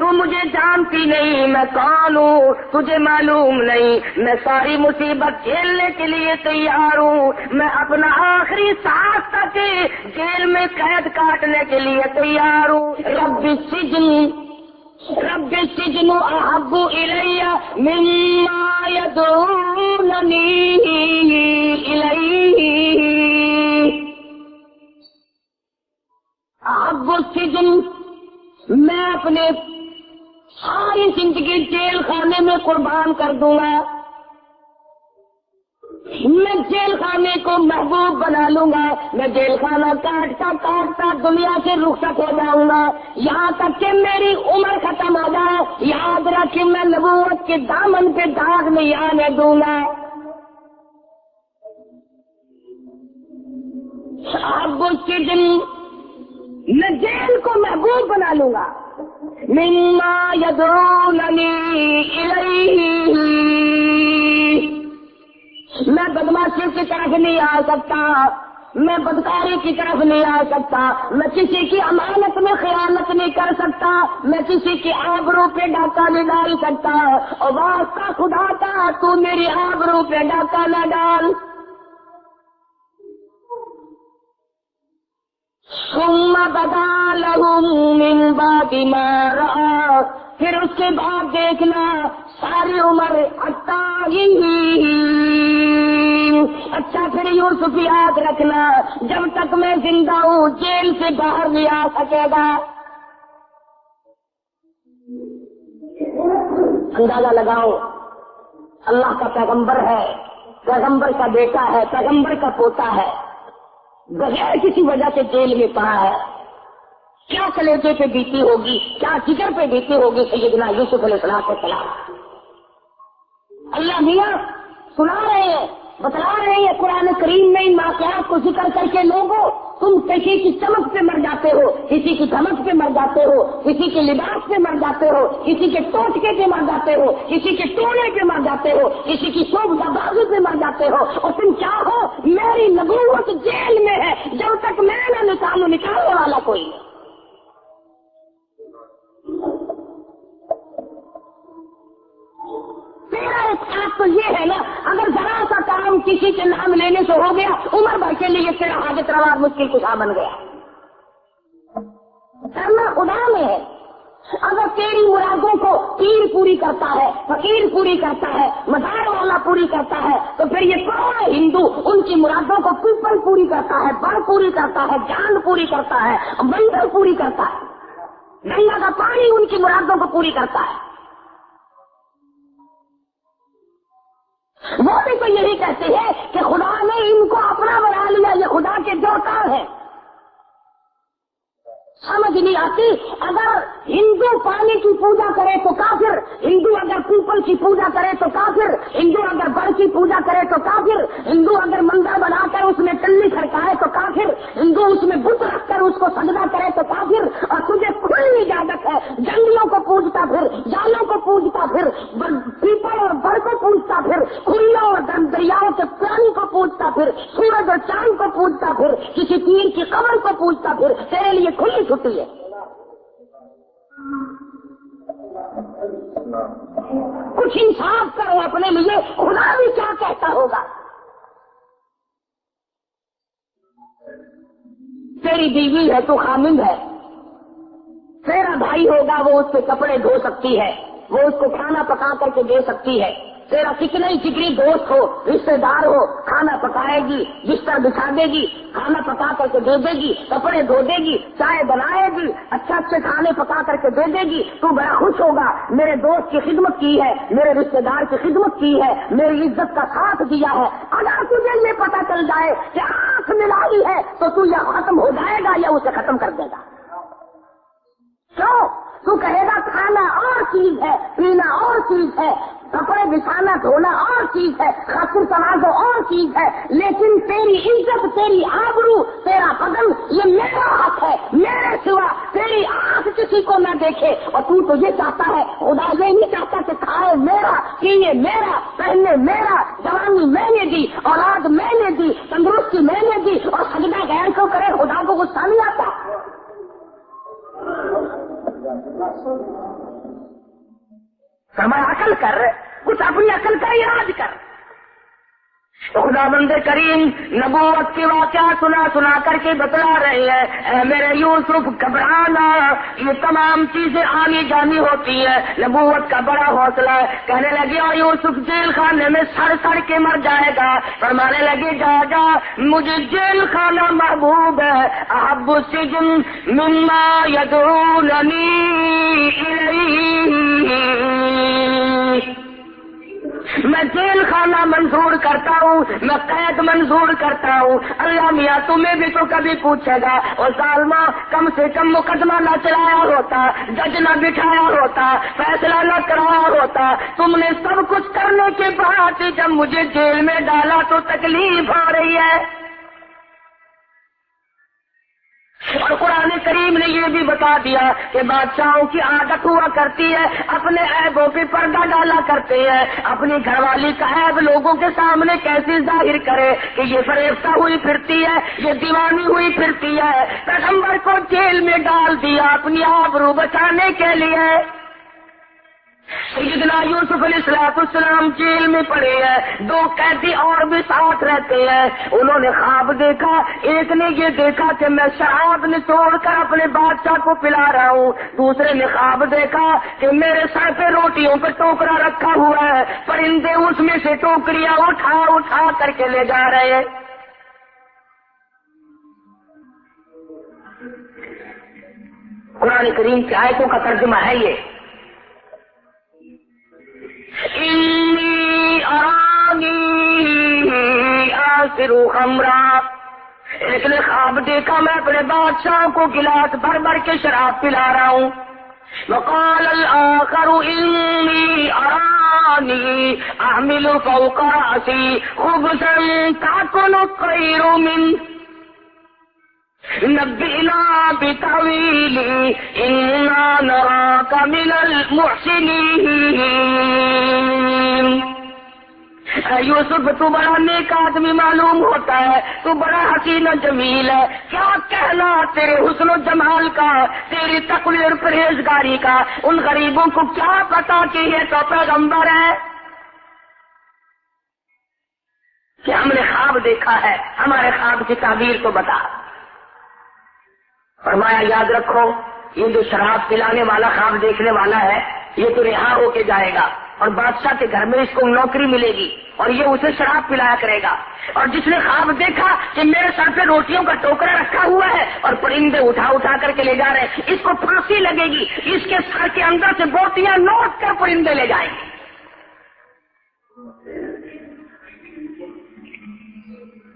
تو مجھے جانتی نہیں میں کون ہوں، تجھے معلوم نہیں میں ساری مصیبت جھیلنے کے لیے تیار ہوں، میں اپنا آخری سانس تک جیل میں قید کاٹنے کے لیے تیار ہوں۔ رب السجن احب الی مما یدعوننی الیہ، احب السجن، میں اپنے ساری زندگی جیل خانے میں قربان کر دوں گا، میں جیل خانے کو محبوب بنا لوں گا، میں جیل خانہ کاٹتا کاٹتا دنیا سے رخصت ہو جاؤں گا، یہاں تک کہ میری عمر ختم ہو جائے، یاد رکھ میں نبوت کے دامن پہ داغ نہیں آنے دوں گا۔ اب اس کے دن میں جیل کو محبوب بنا لوں گا، مما یدعوننی الیہ، میں بدماشی کی طرف نہیں آ سکتا، میں بدکاری کی طرف نہیں آ سکتا، میں کسی کی امانت میں خیانت نہیں کر سکتا، میں کسی کی آبرو پہ ڈاکہ نہیں ڈال سکتا، اور واسطہ خدا کا تو میری آبرو پہ ڈاکہ نہ ڈال۔ ثم بدا لهم من بعد ما رأى، پھر اس کے بعد دیکھنا ساری عمر اچھا پھر یوسف یاد رکھنا جب تک میں زندہ ہوں جیل سے باہر نہیں آ سکے گا۔ اندازہ لگاؤ، اللہ کا پیغمبر ہے، پیغمبر کا بیٹا ہے، پیغمبر کا پوتا ہے، بغیر کسی وجہ سے جیل میں پڑا ہے، کیا کلیجے پہ بیتی ہوگی، کیا جگر پہ بیتی ہوگی سیدنا یوسف علیہ السلام۔ اللہ میاں سنا رہے ہیں، بتلا رہے ہیں قرآن کریم میں ان واقعات کو ذکر کر کے لوگوں، تم کسی کی چمک پہ مر جاتے ہو، کسی کی دھمک پہ مر جاتے ہو، کسی کے لباس پہ مر جاتے ہو، کسی کے ٹوٹکے پہ مر جاتے ہو، کسی کے ٹونے پہ مر جاتے ہو، کسی کی شوبدہ بازی پہ مر جاتے ہو، اور تم کیا ہو؟ میری نبوت جیل میں ہے، جب تک میں نہ نکالوں نکالنے والا کوئی نہیں۔ میرا احساس تو یہ ہے نا، اگر ذرا سا کام کسی کے نام لینے سے ہو گیا عمر بھر کے لیے تیرا حاجت روا مشکل کشا بن گیا۔ کرنا خدا میں ہے، اگر تیری مرادوں کو پیر پوری کرتا ہے، فقیر پوری کرتا ہے، مزار والا پوری کرتا ہے، تو پھر یہ کون ہے ہندو ان کی مرادوں کو پیپل پوری کرتا ہے، بڑ پوری کرتا ہے، جان پوری کرتا ہے، مندر پوری کرتا ہے، گنگا کا پانی ان کی مرادوں کو پوری کرتا ہے۔ وہ بھی تو یہی کہتے ہیں کہ خدا نے ان کو اپنا بنا لیا، یہ خدا کے جوکار ہیں۔ سمجھ نہیں آتی، اگر ہندو پانی کی پوجا کرے تو کافر، ہندو اگر پیپل کی پوجا کرے تو کافر، ہندو اگر بڑ کی پوجا کرے تو کافر، ہندو اگر مندر بنا کر اس میں ٹلی کھڑکائے تو کافر، ہندو اس میں بت رکھ کر اس کو سجدہ کرے تو کافر، اور تجھے کھلی اجازت ہے جنگلوں کو پوجتا پھر، جالوں کو پوجتا پھر، پیپل اور بڑ کو پوجتا پھر، کھلیوں اور دریاؤں کے پانی کو پوجتا پھر، سورج اور چاند کو پوجتا پھر، کسی پیر کی قبر کو پوجتا پھر، تیرے لیے کھلی چھٹی ہے۔ کچھ انصاف کرو اپنے لیے، خدا بھی کیا کہتا ہوگا؟ تیری بیوی ہے تو خامند ہے، تیرا بھائی ہوگا وہ اس کے کپڑے دھو سکتی ہے، وہ اس کو کھانا پکا کر کے دے سکتی ہے، تیرا کتنا ہی جگری دوست ہو، رشتے دار ہو، کھانا پکائے گی، بستر بچھا دے گی، کھانا پکا کر کے دے دے گی، کپڑے دھو دے گی، چائے بنائے گی، اچھے کھانے پکا کر کے دے دے گی، تو بڑا خوش ہوگا میرے دوست کی خدمت کی ہے، میرے رشتے دار کی خدمت کی ہے، میری عزت کا ساتھ دیا ہے۔ اگر تجھے یہ پتا چل جائے کہ آنکھ ملائی ہے تو تو یا ختم ہو جائے گا یا اسے ختم کر دے گا۔ کیوں؟ تو کہے گا کھانا اور چیز ہے، پینا اور چیز ہے، کپڑے بچھانا دھونا اور چیز ہے، خاطر تنازع اور چیز ہے، لیکن تیری عزت، تیری آبرو، تیرا بدن یہ میرا حق ہے، میرے سوا تیری آنکھ کسی کو نہ دیکھے۔ اور تو یہ چاہتا ہے، خدا یہ نہیں چاہتا کہ کھائے میرا، پیے میرا، پہنے میرا، جوانی میں نے دی، اولاد میں نے دی، تندرستی میں نے دی، اور سجدہ غیر کو کرے، خدا کو غصہ نہیں آتا؟ فرمایا عقل کر، کچھ اپنی عقل کا علاج کر. تو خدا بند کریم نبوت کے واقعات سنا کر کے بتلا رہے ہیں، اے میرے یوسف گھبرانا، یہ تمام چیزیں آنی جانی ہوتی ہے، نبوت کا بڑا حوصلہ ہے. کہنے لگے اور یوسف جیل خانے میں سڑ کے مر جائے گا. فرمانے لگے جا مجھے جیل خانہ محبوب ہے، احب السجن مما یدعوننی الیہ، میں جیل خانہ منظور کرتا ہوں، میں قید منظور کرتا ہوں. اللہ میاں تمہیں بھی تو کبھی پوچھے گا، اور ظالمہ کم سے کم مقدمہ نہ چلایا ہوتا، جج نہ بٹھایا ہوتا، فیصلہ نہ کرایا ہوتا. تم نے سب کچھ کرنے کے بعد جب مجھے جیل میں ڈالا تو تکلیف آ رہی ہے. اور قرآن کریم نے یہ بھی بتا دیا کہ بادشاہوں کی عادت ہوا کرتی ہے اپنے عیبوں پہ پردہ ڈالا کرتے ہیں. اپنی گھر والی کا عیب لوگوں کے سامنے کیسے ظاہر کرے کہ یہ فریفتہ ہوئی پھرتی ہے، یہ دیوانی ہوئی پھرتی ہے. پیغمبر کو جیل میں ڈال دیا اپنی آبرو بچانے کے لیے. سیدنا یوسف علیہ السلام جیل میں پڑے ہیں، 2 قیدی اور بھی ساتھ رہتے ہیں. انہوں نے خواب دیکھا، ایک نے یہ دیکھا کہ میں شراب نچوڑ کر اپنے بادشاہ کو پلا رہا ہوں، دوسرے نے خواب دیکھا کہ میرے سر پہ روٹیوں پہ ٹوکرا رکھا ہوا ہے، پرندے اس میں سے ٹوکریاں اٹھا کر کے لے جا رہے ہیں. قرآن کریم کی آیتوں کا ترجمہ ہے یہ، انی ارانی آسر خمرا. ایک نے خواب دیکھا میں اپنے بادشاہ کو گلاس بھر کے شراب پلا رہا ہوں. وقال الآخر انی ارانی احمل فوق رأسی خبزا تأكل الطير منه نبئنا بتأويله إنا نراك من المحسنين. یوسف تو بڑا نیک آدمی معلوم ہوتا ہے، تو بڑا حسین و جمیل ہے، کیا کہنا تیرے حسن و جمال کا، تیری تقوی اور پرہیزگاری کا. ان غریبوں کو کیا پتا کہ یہ تو پیغمبر ہے، کہ ہم نے خواب دیکھا ہے، ہمارے خواب کی تعبیر تو بتا. فرمایا یاد رکھو یہ جو شراب پلانے والا خواب دیکھنے والا ہے یہ تو رہا ہو کے جائے گا، اور بادشاہ کے گھر میں اس کو نوکری ملے گی اور یہ اسے شراب پلایا کرے گا. اور جس نے خواب دیکھا کہ میرے سر پہ روٹیوں کا ٹوکرا رکھا ہوا ہے اور پرندے اٹھا کر کے لے جا رہے ہیں، اس کو پھانسی لگے گی، اس کے سر کے اندر سے بوٹیاں نوٹ کر پرندے لے جائیں گے.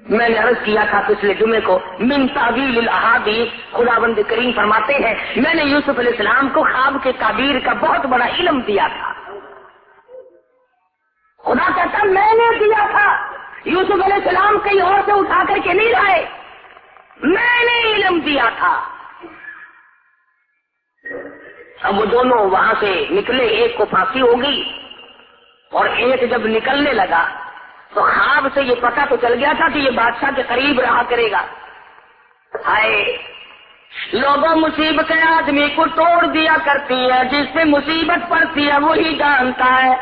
میں نے عرض کیا تھا پچھلے جمعے کو، من تعبیر الاحادیث، خداوند کریم فرماتے ہیں میں نے یوسف علیہ السلام کو خواب کے تعبیر کا بہت بڑا علم دیا تھا. خدا کہتا میں نے دیا تھا، یوسف علیہ السلام کہیں اور سے اٹھا کر کے نہیں لائے، میں نے علم دیا تھا. اب وہ دونوں وہاں سے نکلے، ایک کو پھانسی ہو گئی اور ایک جب نکلنے لگا تو خواب سے یہ پتہ تو چل گیا تھا کہ یہ بادشاہ کے قریب رہا کرے گا. ہائے لوگوں، مصیبتیں آدمی کو توڑ دیا کرتی ہے، جس پہ مصیبت پڑتی ہے وہی جانتا ہے.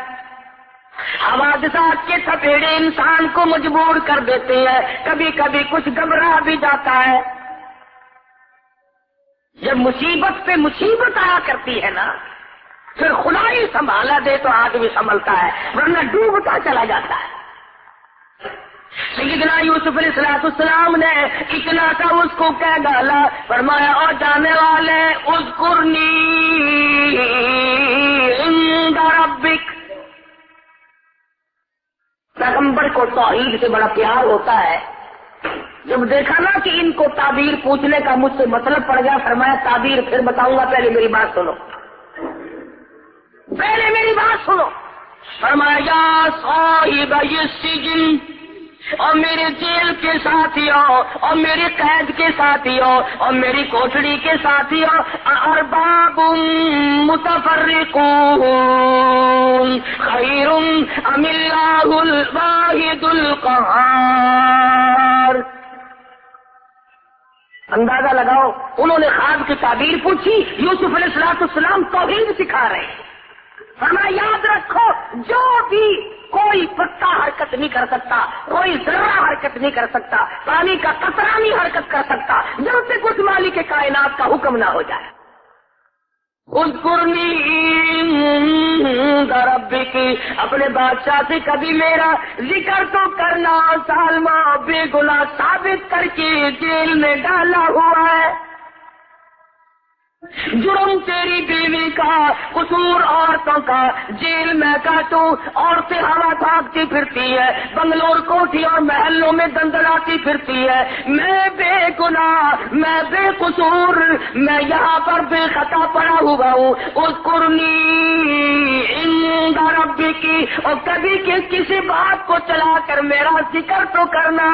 حوادثات کے تھپیڑے انسان کو مجبور کر دیتے ہیں، کبھی کبھی کچھ گھبرا بھی جاتا ہے. جب مصیبت پہ مصیبت آیا کرتی ہے نا، پھر خدا ہی سنبھالا دے تو آدمی سنبھلتا ہے، ورنہ ڈوبتا چلا جاتا ہے. سیدنا یوسف علیہ السلام نے اتنا تھا اس کو کہہ ڈالا، فرمایا اور جانے والے اذکرنی عند ربک. پیغمبر کو توحید سے بڑا پیار ہوتا ہے. جب دیکھا نا کہ ان کو تعبیر پوچھنے کا مجھ سے مطلب پڑ گیا، فرمایا تعبیر پھر بتاؤں گا، پہلے میری بات سنو، پہلے میری بات سنو. فرمایا یا صاحب السجن، اور میرے جیل کے ساتھیوں اور میری قید کے ساتھیوں اور میری کوٹڑی کے ساتھیوں، ارباب متفرقون خیر ام اللہ الواحد القہار. اندازہ لگاؤ، انہوں نے خواب کی تعبیر پوچھی، یوسف علیہ السلام توحید سکھا رہے ہیں. ہمیں یاد رکھو جو بھی کوئی پتا حرکت نہیں کر سکتا، کوئی ذرہ حرکت نہیں کر سکتا، پانی کا قطرہ نہیں حرکت کر سکتا جب تک اس مالک کے کائنات کا حکم نہ ہو جائے۔ اذکرنی عند ربک، اپنے بادشاہ سے کبھی میرا ذکر تو کرنا۔ سالمہ بے گناہ ثابت کر کے جیل میں ڈالا ہوا ہے، جرم تیری بیوی کا، قصور عورتوں کا، جیل میں کاٹوں، عورتیں ہوا بھاگتی پھرتی ہے، بنگلور کوٹھی اور محلوں میں دندلاتی پھرتی ہے، میں بے گناہ، میں بے قصور، میں یہاں پر بے خطا پڑا ہوا ہوں۔ اذکرنی عند ربک، اور کبھی کسی بات کو چلا کر میرا ذکر تو کرنا۔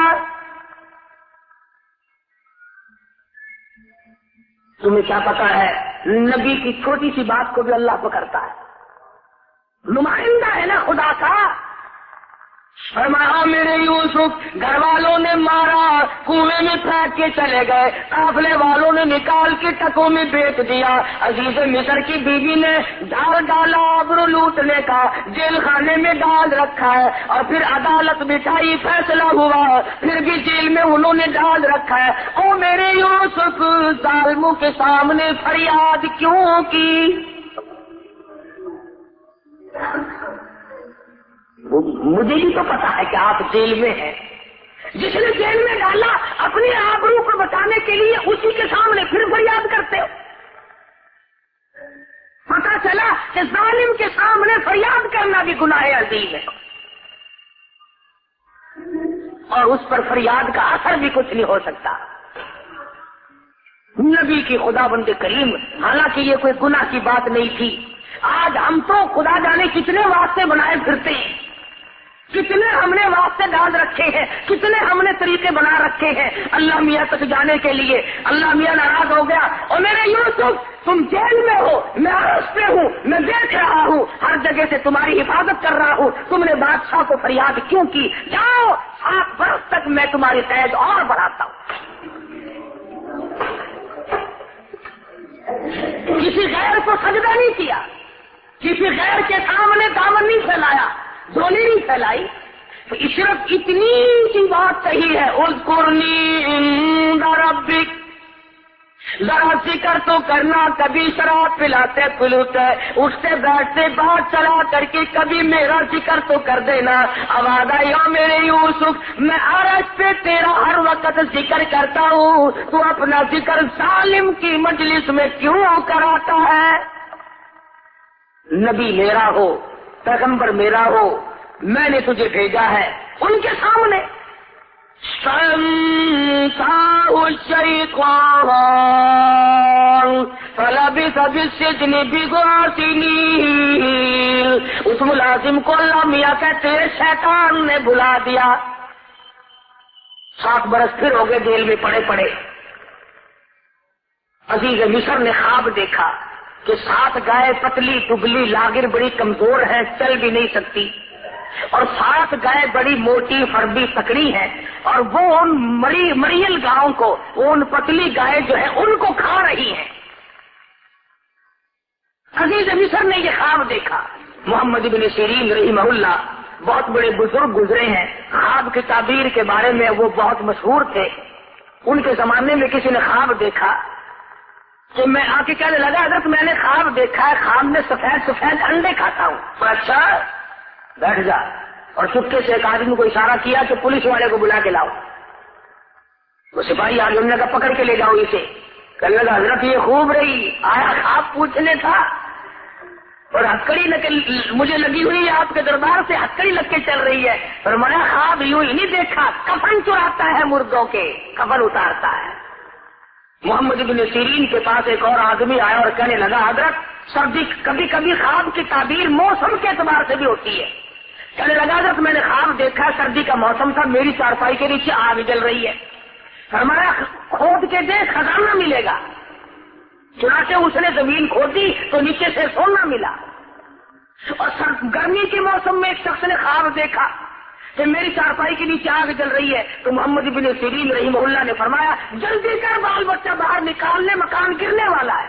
تمہیں کیا پتا ہے نبی کی چھوٹی سی بات کو بھی اللہ پکڑتا ہے، نمائندہ ہے نا خدا کا۔ فرمایا میرے یوسف گھر والوں نے مارا، کنویں میں پھینک کے چلے گئے، قافلے والوں نے نکال کے ٹکوں میں بیچ دیا، عزیز مصر کی بیوی نے ڈال ڈالا آبرو لوٹنے کا، جیل خانے میں ڈال رکھا ہے، اور پھر عدالت بٹھائی، فیصلہ ہوا، پھر بھی جیل میں انہوں نے ڈال رکھا ہے۔ او میرے یوسف ظالموں کے سامنے فریاد کیوں کی؟ مجھے بھی تو پتا ہے کہ آپ جیل میں ہیں، جس نے جیل میں ڈالا اپنی آبرو کو بچانے کے لیے اسی کے سامنے پھر فریاد کرتے ہو۔ پتا چلا کہ ظالم کے سامنے فریاد کرنا بھی گناہ عظیم ہے، اور اس پر فریاد کا اثر بھی کچھ نہیں ہو سکتا۔ نبی کی خدا بند کریم، حالانکہ یہ کوئی گناہ کی بات نہیں تھی، آج ہم تو خدا جانے کتنے واسطے بنائے پھرتے ہیں، کتنے ہم نے واسطے ڈال رکھے ہیں، کتنے ہم نے طریقے بنا رکھے ہیں اللہ میاں تک جانے کے لیے۔ اللہ میاں ناراض ہو گیا، اور میرے یوسف تم جیل میں ہو، میں عرش پہ ہوں، میں دیکھ رہا ہوں، ہر جگہ سے تمہاری حفاظت کر رہا ہوں، تم نے بادشاہ کو فریاد کیوں کی؟ جاؤ 7 برس تک میں تمہاری قید اور بڑھاتا ہوں۔ کسی غیر کو سجدہ نہیں کیا، کسی غیر کے سامنے دامن نہیں پھیلایا، جھولی نہیں پھیلائی، تو صرف اتنی سی بات کہی ہے، اذکرنی عند ربک، ذرا ذکر تو کرنا۔ کبھی شراب پلاتے پلوتے اٹھتے بیٹھتے بات چلا کر کے کبھی میرا ذکر تو کر دینا۔ آواز آئی او میرے یوسف میں عرش پہ تیرا ہر وقت ذکر کرتا ہوں، تو اپنا ذکر ظالم کی مجلس میں کیوں کراتا ہے؟ نبی میرا ہو، پیغمبر میرا ہو، میں نے تجھے بھیجا ہے، ان کے سامنے فلبث فی السجن بضع سنین، اس ملازم کو اللہ میاں کہتے ہیں شیطان نے بلا دیا، 7 برس پھر ہو گئے جیل میں پڑے پڑے۔ عزیز مصر نے خواب دیکھا کہ 7 گائے پتلی ٹبلی لاگر بڑی کمزور ہیں، چل بھی نہیں سکتی، اور 7 گائے بڑی موٹی فربی تکڑی ہیں، اور وہ ان مریل گاؤں کو، ان پتلی گائے جو ہے ان کو کھا رہی ہیں۔ عزیز مصر نے یہ خواب دیکھا۔ محمد بن سیرین رحمہ اللہ بہت بڑے بزرگ گزرے ہیں، خواب کی تعبیر کے بارے میں وہ بہت مشہور تھے۔ ان کے زمانے میں کسی نے خواب دیکھا کہ میں آ کے کہنے لگا حضرت میں نے خواب دیکھا ہے، خواب میں سفید سفید انڈے کھاتا ہوں۔ اچھا بیٹھ جا، اور چپکے سے ایک آدمی کو اشارہ کیا کہ پولیس والے کو بلا کے لاؤ۔ وہ سپاہی آگے انہوں نے کہا پکڑ کے لے جاؤ اسے۔ کہنے لگا حضرت یہ خوب رہی، آیا خواب پوچھنے تھا، اور ہتکڑی مجھے لگی ہوئی ہے آپ کے دربار سے، ہتکڑی لگ کے چل رہی ہے۔ فرمایا خواب یوں ہی نہیں دیکھا، کفن چراتا ہے، مردوں کے کفن اتارتا ہے۔ محمد بن سیرین کے پاس ایک اور آدمی آیا اور کہنے لگا حضرت سردی کبھی کبھی خواب کی تعبیر موسم کے اعتبار سے بھی ہوتی ہے۔ کہنے لگا حضرت میں نے خواب دیکھا، سردی کا موسم تھا، میری چارپائی کے نیچے آگ جل رہی ہے۔ فرمایا کھود کے دیکھ خزانہ ملے گا۔ چنانچہ اس نے زمین کھودی تو نیچے سے سونا ملا۔ اور گرمی کے موسم میں ایک شخص نے خواب دیکھا کہ میری چارپائی کے نیچے آگ جل رہی ہے، تو محمد بن سیرین رحمہ اللہ نے فرمایا جلدی کر بال بچہ باہر نکالنے، مکان گرنے والا ہے۔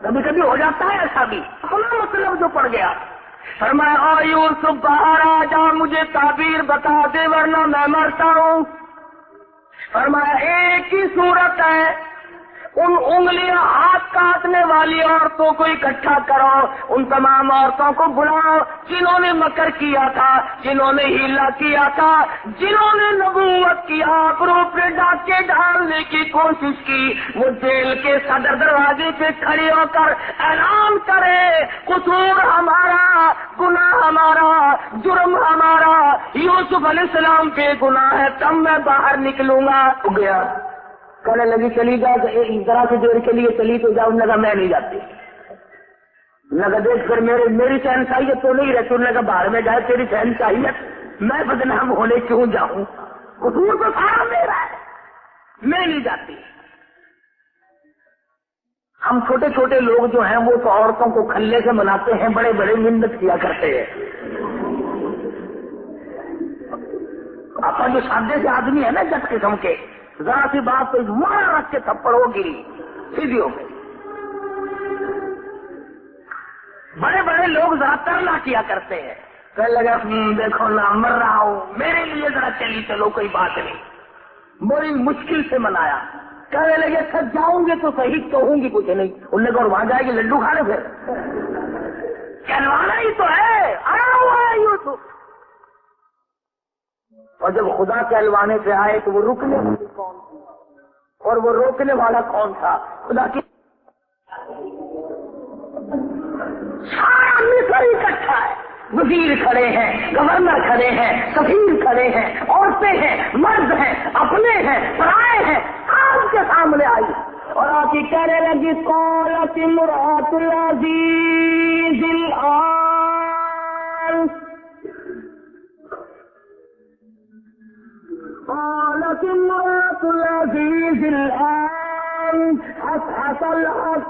کبھی کبھی ہو جاتا ہے ایسا بھی، اپنا مطلب جو پڑ گیا۔ فرمایا او یوسف باہر آ جا، مجھے تعبیر بتا دے ورنہ میں مرتا ہوں۔ فرمایا ایک ہی صورت ہے، ان انگلیاں ہاتھ کاٹنے والی عورتوں کو اکٹھا کرو، ان تمام عورتوں کو بلاؤ جنہوں نے مکر کیا تھا، جنہوں نے ہیلا کیا تھا، جنہوں نے نبوت کی آبرو پہ ڈاکے ڈالنے کی کوشش کی، وہ جیل کے صدر دروازے پہ کھڑے ہو کر اعلان کرے قصور ہمارا، گناہ ہمارا، جرم ہمارا، یوسف علیہ السلام پہ گناہ ہے، تب میں باہر نکلوں گا۔ ہو گیا، کہنے لگی چلی جا، ذرا سی دیر کے لیے چلی تو جاؤ، لگا میں نہیں جاتی، لگا دیکھ کر میری شہنشاہیت تو نہیں رہتی، لگا باہر میں جائے تیری شہنشاہیت، میں بدنام ہونے کیوں جاؤں، قصور تو سارا میرا ہے، میں نہیں جاتی۔ ہم چھوٹے چھوٹے لوگ جو ہیں وہ تو عورتوں کو کھلے سے مناتے ہیں، بڑے بڑے منت کیا کرتے ہیں۔ اپنا جو سادے سے آدمی ہے نا جٹ قسم کے، ذرا سی بات تو مارا رکھ کے تھپڑ ہو گری، سیدھی ہو گئی۔ بڑے بڑے لوگ ذرا ترلا کیا کرتے ہیں، کہنے لگا دیکھو نا مر رہا ہوں، میرے لیے ذرا چلی چلو، کوئی بات نہیں، بڑی مشکل سے منایا۔ کہنے لگے سچ جاؤں گے تو صحیح کہوں گی کچھ نہیں، انہوں نے کہا وہاں جائے گی لڈو کھانے، پھر کہلوانا ہی تو ہے، آیا ہوا ہے یوسف۔ اور جب خدا کہلوانے پہ آئے تو وہ رکنے والی کون تھی اور وہ روکنے والا کون تھا؟ خدا کی سارا مصر اکٹھا ہے، وزیر کھڑے ہیں، گورنر کھڑے ہیں، سفیر کھڑے ہیں، عورتیں ہیں، مرد ہیں، اپنے ہیں، پرائے ہیں، آپ کے سامنے آئی اور آپ کی کہنے لگی قالت امرأۃ العزیز الآن، قالت امرأة العزيز الآن حصحص الحق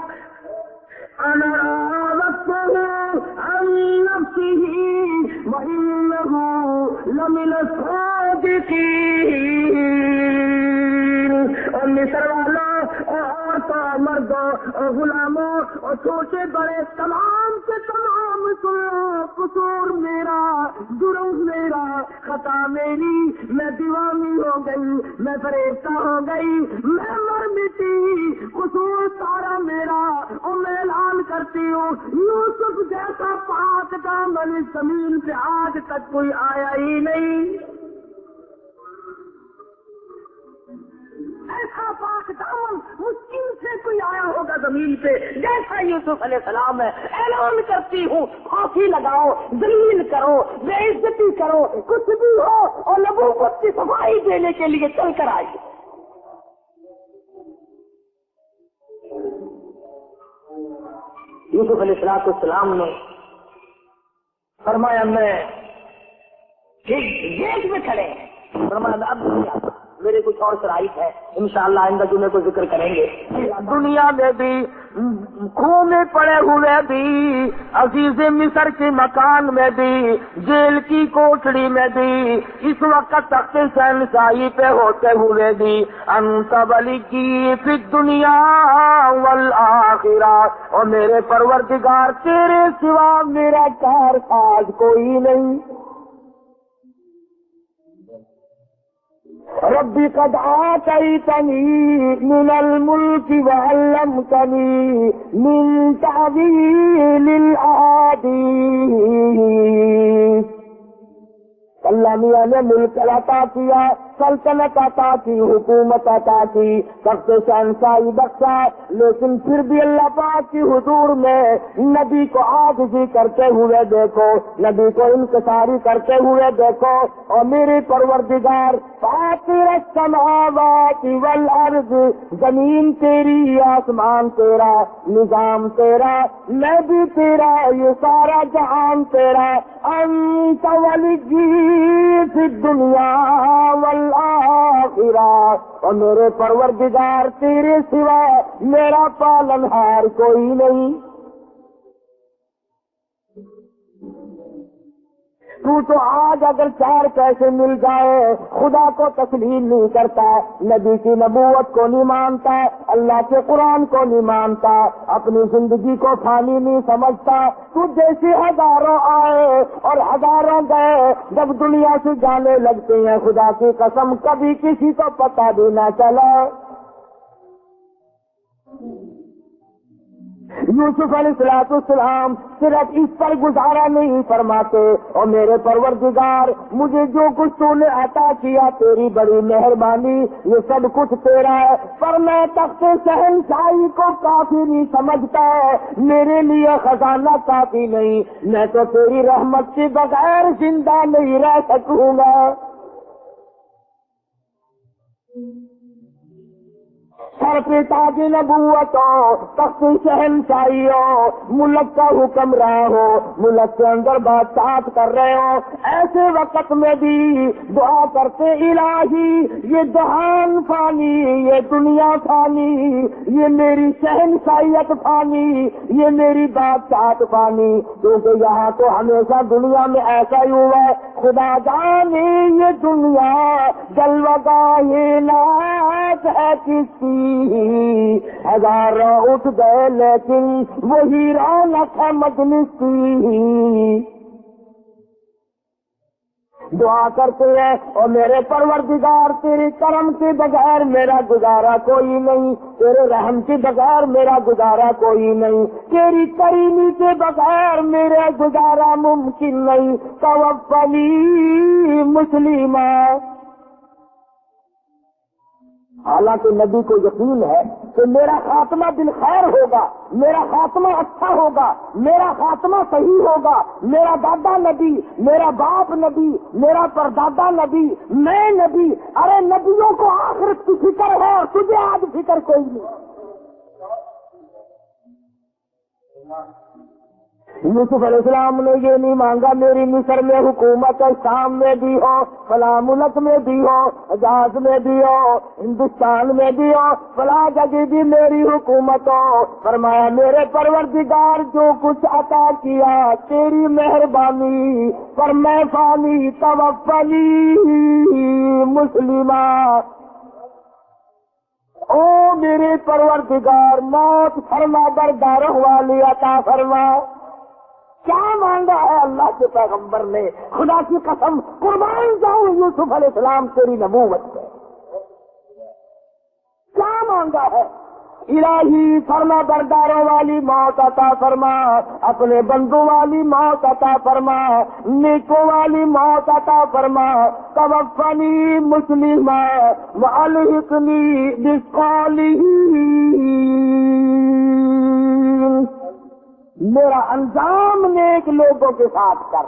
أنا راودته عن نفسه وإنه لمن الصادقين۔ اور مصر والوں اور عورتوں، مردوں اور غلاموں اور چھوٹے بڑے تمام کے تمام سنو، قصور میرا، جرم میرا، خطا میری، میں دیوانی ہو گئی، میں فریفتہ ہو گئی، میں مر مٹی، قصور سارا میرا، اور میں اعلان کرتی ہوں یوسف جیسا پاک دامن اس زمین پہ آج تک کوئی آیا ہی نہیں، ایسا پاک دامن مشکل سے کوئی آیا ہوگا زمین پہ جیسا یوسف علیہ السلام ہے۔ اعلان کرتی ہوں پھانسی لگاؤ، ذلیل کرو، بے عزتی کرو، کچھ بھی ہو، اور نبوت کی صفائی دینے کے لیے چل کر آئی۔ یوسف علیہ السلام نے فرمایا میں گیٹ میں کھڑے ہیں، فرمایا اب نہیں آتا، میرے کچھ اور شرائط ہے، انشاءاللہ آئندہ جمعے کو ذکر کریں گے۔ دنیا میں بھی خون میں پڑے ہوئے بھی، عزیز مصر کے مکان میں بھی، جیل کی کوٹڑی میں بھی، اس وقت تخت شہنشاہی پہ ہوتے ہوئے بھی، انت ولی فی الدنیا والآخرہ، اور میرے پروردگار تیرے سوا میرا کار ساز کوئی نہیں۔ ربی قد آتیتنی من الملک وعلمتنی من تعویل الاحادیث۔ اللہ میاں نے ملک عطا کیا، سلطنت عطا کی، حکومت عطا کی، تخت شہنشاہی بخشا، لیکن پھر بھی اللہ پاک کی حضور میں نبی کو عاجزی کرتے ہوئے دیکھو، نبی کو انکساری کرتے ہوئے دیکھو، اور میرے پروردگار فاطر السماوات والارض، زمین تیری، آسمان تیرا، نظام تیرا، میں بھی تیرا، یہ سارا جہان تیرا، انت ولی فی الدنیا والآخرہ، اور میرے پروردگار تیرے سوا میرا پالنہار کوئی نہیں۔ تو آج اگر 4 پیسے مل جائے خدا کو تسلیم نہیں کرتا، نبی کی نبوت کو نہیں مانتا، اللہ کے قرآن کو نہیں مانتا، اپنی زندگی کو فانی نہیں سمجھتا، تو جیسے ہزاروں آئے اور ہزاروں گئے، جب دنیا سے جانے لگتے ہیں خدا کی قسم کبھی کسی کو پتہ بھی نہ چلا۔ یوسف علیہ السلام صرف اس پر گزارا نہیں فرماتے، اور میرے پروردگار مجھے جو کچھ تو نے عطا کیا تیری بڑی مہربانی، یہ سب کچھ تیرا ہے، پر میں تخت شہنشاہی کو کافی نہیں سمجھتا، میرے لیے خزانہ کافی نہیں، میں تو تیری رحمت کے بغیر زندہ نہیں رہ سکوں گا۔ سر پہ تاج نبوت ہو، تخت شہنشاہی ہو، ملک کا حکمراں ہو، ملک کے اندر بادشاہت کر رہے ہو، ایسے وقت میں بھی دعا کرتے الہی یہ جہان فانی، یہ دنیا فانی، یہ میری شہنشاہیت فانی، یہ میری بادشاہت فانی، کیونکہ یہاں تو ہمیشہ دنیا میں ایسا ہی ہوا ہے، خدا جانے یہ دنیا جلوگاہ ناز ہے کسی، ہزاروں اٹھ گئے لیکن وہی رونق ہے مجلس کی۔ دعا کرتے ہیں اور میرے پروردگار تیرے کرم کے بغیر میرا گزارا کوئی نہیں، تیرے رحم کے بغیر میرا گزارا کوئی نہیں، تیری کریمی کے بغیر میرا گزارا ممکن نہیں، توفنی مسلمہ۔ حالانکہ نبی کو یقین ہے کہ میرا خاتمہ بالخیر ہوگا، میرا خاتمہ اچھا ہوگا، میرا خاتمہ صحیح ہوگا، میرا دادا نبی، میرا باپ نبی، میرا پردادا نبی، میں نبی، ارے نبیوں کو آخرت کی فکر ہے اور تجھے آج فکر کوئی نہیں۔ یوسف علیہ السلام نے یہ نہیں مانگا میری مصر میں حکومت ہے، شام میں بھی ہو، فلاں ملک میں بھی ہو، حجاز میں بھی ہو، ہندوستان میں بھی ہو، فلاں جگہ بھی میری حکومت ہو۔ فرمایا میرے پروردگار جو کچھ عطا کیا تیری مہربانی، پر میں فانی توفنی مسلمہ۔ او میرے پروردگار موت فرما برداروں والی عطا فرما۔ کیا مانگا ہے اللہ کے پیغمبر نے؟ خدا کی قسم قربان جاؤں یوسف علیہ السلام تیری نبوت سے، کیا مانگا ہے؟ الہی فرما برداروں والی موت عطا فرما، اپنے بندوں والی موت عطا فرما، نیکوں والی موت عطا فرما، توفنی مسلمہ والحقنی بالصالحین۔ میرا انجام نیک لوگوں کے ساتھ کر،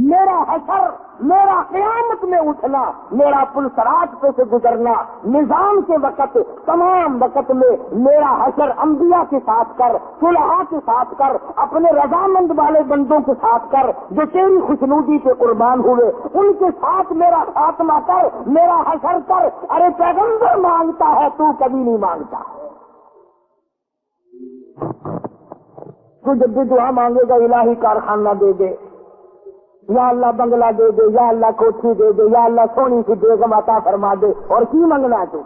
میرا حشر، میرا قیامت میں اٹھنا، میرا پل صراط پہ سے گزرنا، نظام کے وقت تمام وقت میں میرا حشر انبیاء کے ساتھ کر، صلحاء کے ساتھ کر، اپنے رضامند والے بندوں کے ساتھ کر جو تیری خوشنودی پہ قربان ہوئے، ان کے ساتھ میرا خاتمہ کر، میرا حشر کر۔ ارے پیغمبر مانگتا ہے تو کبھی نہیں مانگتا۔ تو جب بھی دعا مانگے گا الہی کارخانہ دے دے، یا اللہ بنگلہ دے دے، یا اللہ کوٹھی دے دے، یا اللہ سونی سی بیگم عطا فرما دے، اور کی مانگنا ہے تو؟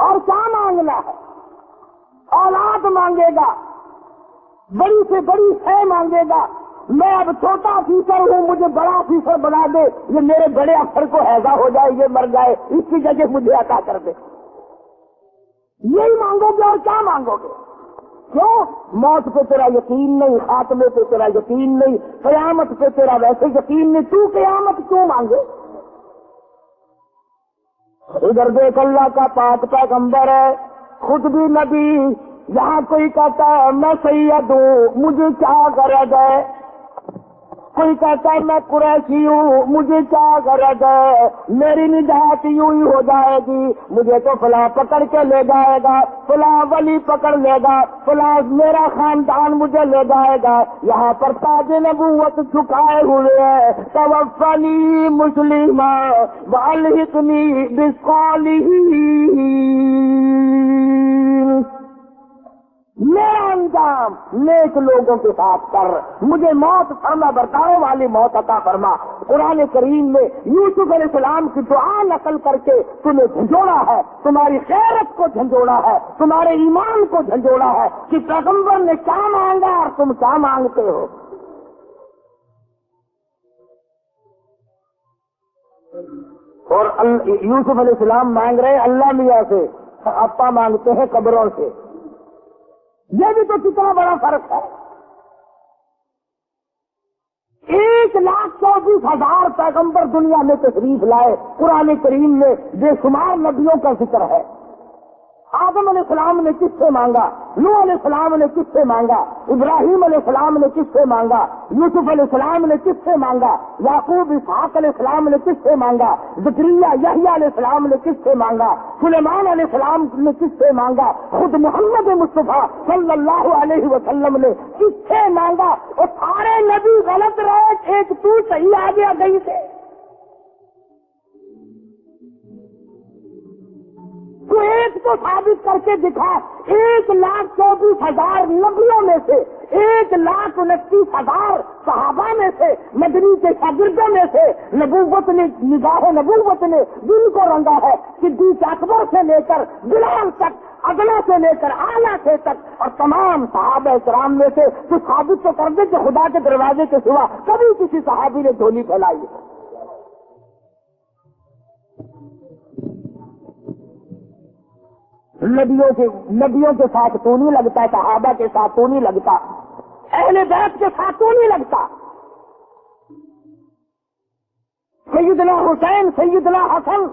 اور کیا مانگنا ہے؟ اولاد مانگے گا، بڑی سے بڑی شے مانگے گا، میں اب چھوٹا افیسر ہوں مجھے بڑا افیسر بنا دے، یہ میرے بڑے افسر کو ہیضہ ہو جائے، یہ مر جائے، اس کی جگہ مجھے عطا کر دے، یہی مانگو گے اور کیا مانگو گے؟ کیوں؟ موت پہ تیرا یقین نہیں، خاتمے پہ تیرا یقین نہیں، قیامت پہ تیرا ویسے یقین نہیں، تو قیامت کیوں مانگے؟ ادھر دیکھ اللہ کا پاک پیغمبر ہے، خود بھی نبی، یہاں کوئی کہتا ہے میں سید ہوں مجھے کیا غرض ہے، کوئی کہتا ہے میں قریشی ہوں مجھے کیا غرض ہے، میری نجات یوں ہی ہو جائے گی، مجھے تو فلاں پکڑ کے لے جائے گا، فلاں ولی پکڑ لے گا، فلاں میرا خاندان مجھے لے جائے گا۔ یہاں پر تاج نبوت جھکائے ہوئے ہے، توفنی مسلمہ والحقنی بالصالحین۔ میرا انجام نیک لوگوں کے ساتھ کر، مجھے موت فرما برداروں والی موت عطا فرما۔ قرآن کریم میں یوسف علیہ السلام کی دعا نقل کر کے تمہیں جھنجھوڑا ہے، تمہاری غیرت کو جھنجھوڑا ہے، تمہارے ایمان کو جھنجھوڑا ہے کہ پیغمبر نے کیا مانگا اور تم کیا مانگتے ہو۔ اور یوسف علیہ السلام مانگ رہے ہیں اللہ میاں سے، اپا مانگتے ہیں قبروں سے۔ یہ بھی تو کتنا بڑا فرق ہے۔ 1,24,000 پیغمبر دنیا میں تشریف لائے، قرآن کریم میں بے شمار نبیوں کا ذکر ہے۔ آدم علیہ السلام نے کس سے مانگا، نوح علیہ السلام نے کس سے مانگا، ابراہیم علیہ السلام نے کس سے مانگا، یوسف علیہ السلام نے کس سے مانگا، یعقوب اسحاق علیہ السلام نے کس سے مانگا، زکریا یحییٰ علیہ السلام نے کس سے مانگا، سلیمان علیہ السلام نے کس سے مانگا، خود محمد مصطفیٰ صلی اللہ علیہ وسلم نے کس سے مانگا۔ اور سارے نبی غلط رہے، ایک تو صحیح آ گیا گئی سے۔ تو ایک تو ثابت کر کے دکھا، 1,24,000 نبیوں میں سے، 1,29,000 صحابہ میں سے، مدنی کے شاگردوں میں سے نبوت نے، نگاہ نبوت نے دل کو رنگا ہے، صدیق اکبر سے لے کر بلال تک، اگلا سے لے کر اعلیٰ سے تک، اور تمام صحابہ کرام میں سے تو ثابت تو کر دے کہ خدا کے دروازے کے سوا کبھی کسی صحابی نے جھولی پھیلائی ہے۔ نبیوں کے ساتھ تو نہیں لگتا، صحابہ کے ساتھ تو نہیں لگتا، اہل بیت کے ساتھ تو نہیں لگتا۔ سیدنا حسین، سیدنا حسن،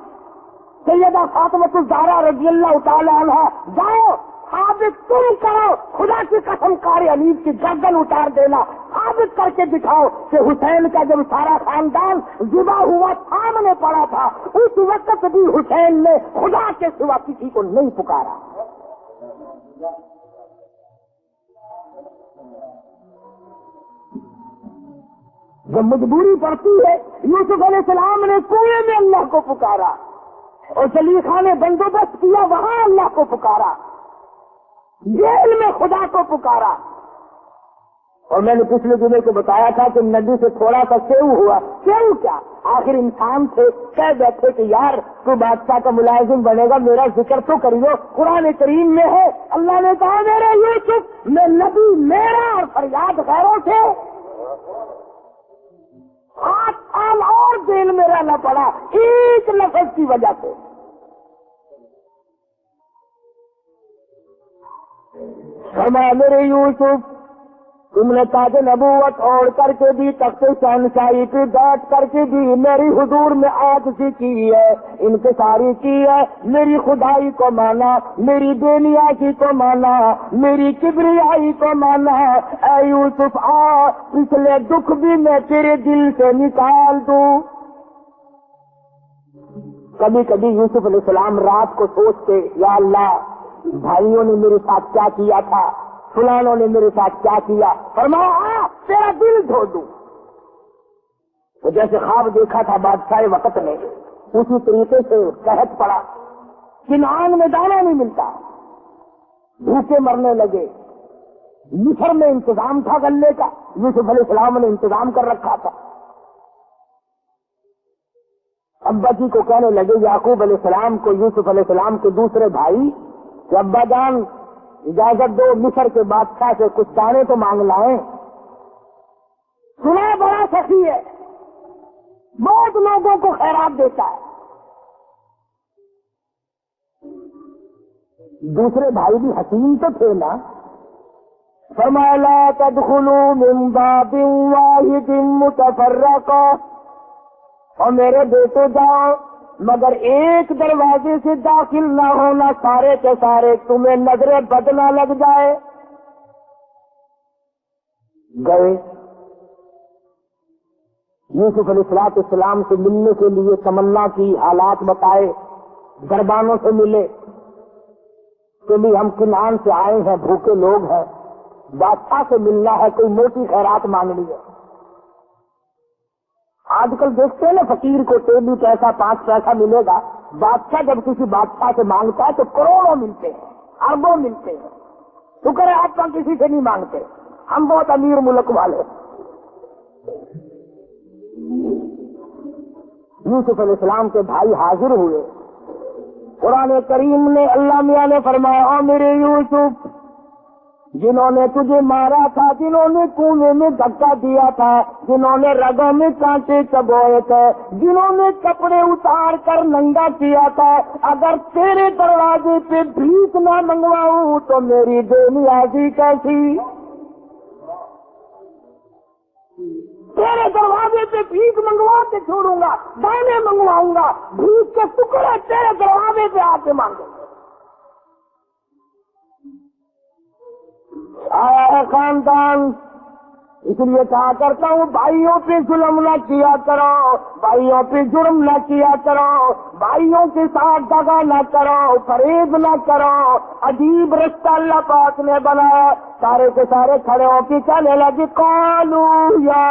سیدہ فاطمہ الزہرا رضی اللہ تعالی عنہ، جاؤ ثابت تم کرو، خدا کی قسم قاری حنیف کی گردن اتار دینا، ثابت کر کے دکھاؤ کہ حسین کا جب سارا خاندان ذبح ہوا سامنے پڑا تھا، اس وقت بھی حسین نے خدا کے سوا کسی کو نہیں پکارا۔ جب مجبوری پڑتی ہے، یوسف علیہ السلام نے کنویں میں اللہ کو پکارا، اور زلیخا نے بندوبست کیا وہاں اللہ کو پکارا، جیل میں خدا کو پکارا۔ اور میں نے پچھلے دنوں کو بتایا تھا کہ ندی سے تھوڑا سا سیو ہوا، سیو کیا، آخر انسان سے کہہ بیٹھے کہ یار تو بادشاہ کا ملازم بنے گا، میرا ذکر تو کریو۔ قرآن کریم میں ہے، اللہ نے کہا میرے یوسف میں نبی میرا اور فریاد غیروں سے 8 سال اور جیل میں رہنا پڑا ایک لفظ کی وجہ سے۔ فرمایا میرے یوسف تم نے تاج نبوت اوڑھ کر کے بھی، تخت شہنشاہی پہ بیٹھ کر کے بھی میری حضور میں عاجزی کی ہے، انکساری کی ہے، میری خدائی کو مانا، میری بے نیازی کو مانا، میری کبریائی کو مانا۔ اے یوسف آ، پچھلے دکھ بھی میں تیرے دل سے نکال دوں۔ کبھی کبھی یوسف علیہ السلام رات کو سوچتے، یا اللہ بھائیوں نے میرے ساتھ کیا کیا تھا، فلانوں نے میرے ساتھ کیا کیا، فرمایا تیرا دل دھو دوں۔ تو جیسے خواب دیکھا تھا بادشاہ وقت نے، اسی طریقے سے قحط پڑا، کنعان میں دانا نہیں ملتا، بھوکے مرنے لگے۔ مصر میں انتظام تھا غلے کا، یوسف علیہ السلام نے انتظام کر رکھا تھا۔ ابا جی کو کہنے لگے، یعقوب علیہ السلام کو، یوسف علیہ السلام کے دوسرے بھائی، کہ ابا جان اجازت دو مصر کے بادشاہ سے کچھ دانے تو مانگ لائیں، سنا بڑا سخی ہے، بہت لوگوں کو خیرات دیتا ہے۔ دوسرے بھائی بھی حکیم تو تھے نا، فرمایا لا تدخلوا من باب واحد متفرقا، اور میرے بیٹے جاؤ مگر ایک دروازے سے داخل نہ ہونا، سارے کے سارے تمہیں نظر بد نہ لگ جائے۔ گئے یوسف علیہ السلام سے ملنے کے لیے تمنا کی، حالات بتائے، دربانوں سے ملے کہ بھی ہم کنعان سے آئے ہیں، بھوکے لوگ ہیں، بادشاہ سے ملنا ہے، کوئی موٹی خیرات مانگنی ہے۔ آج کل دیکھتے ہیں نا فقیر کو ٹیبی پیسہ 5 پیسہ ملے گا، بادشاہ جب کسی بادشاہ سے مانگتا ہے تو کروڑوں ملتے ہیں، اربوں ملتے ہیں۔ شکر ہے آپ کسی سے نہیں مانگتے، ہم بہت امیر ملک والے۔ یوسف علیہ السلام کے بھائی حاضر ہوئے، قرآن کریم نے اللہ میاں نے فرمایا، او میرے یوسف، جنہوں نے تجھے مارا تھا، جنہوں نے کنویں میں دھکا دیا تھا، جنہوں نے رگوں میں کانٹے چبوئے تھے، جنہوں نے کپڑے اتار کر ننگا کیا تھا، اگر تیرے دروازے پہ بھیک نہ منگواؤں تو میری بے نیازی کیسی؟ تیرے دروازے پہ بھیک منگوا کے چھوڑوں گا، دانے منگواؤں گا، بھیک کے ٹکڑے تیرے دروازے پہ آ کے مانگوں گا۔ آیا ہے خاندان، اس لیے کہا کرتا ہوں بھائیوں پہ ظلم نہ کیا کرو، بھائیوں پہ جرم نہ کیا کرو، بھائیوں کے ساتھ دغا نہ کرو، فریب نہ کرو۔ عجیب رشتہ اللہ پاک نے بنایا، سارے کے سارے کھڑے ہو کے کہنے لگے، قالوا یا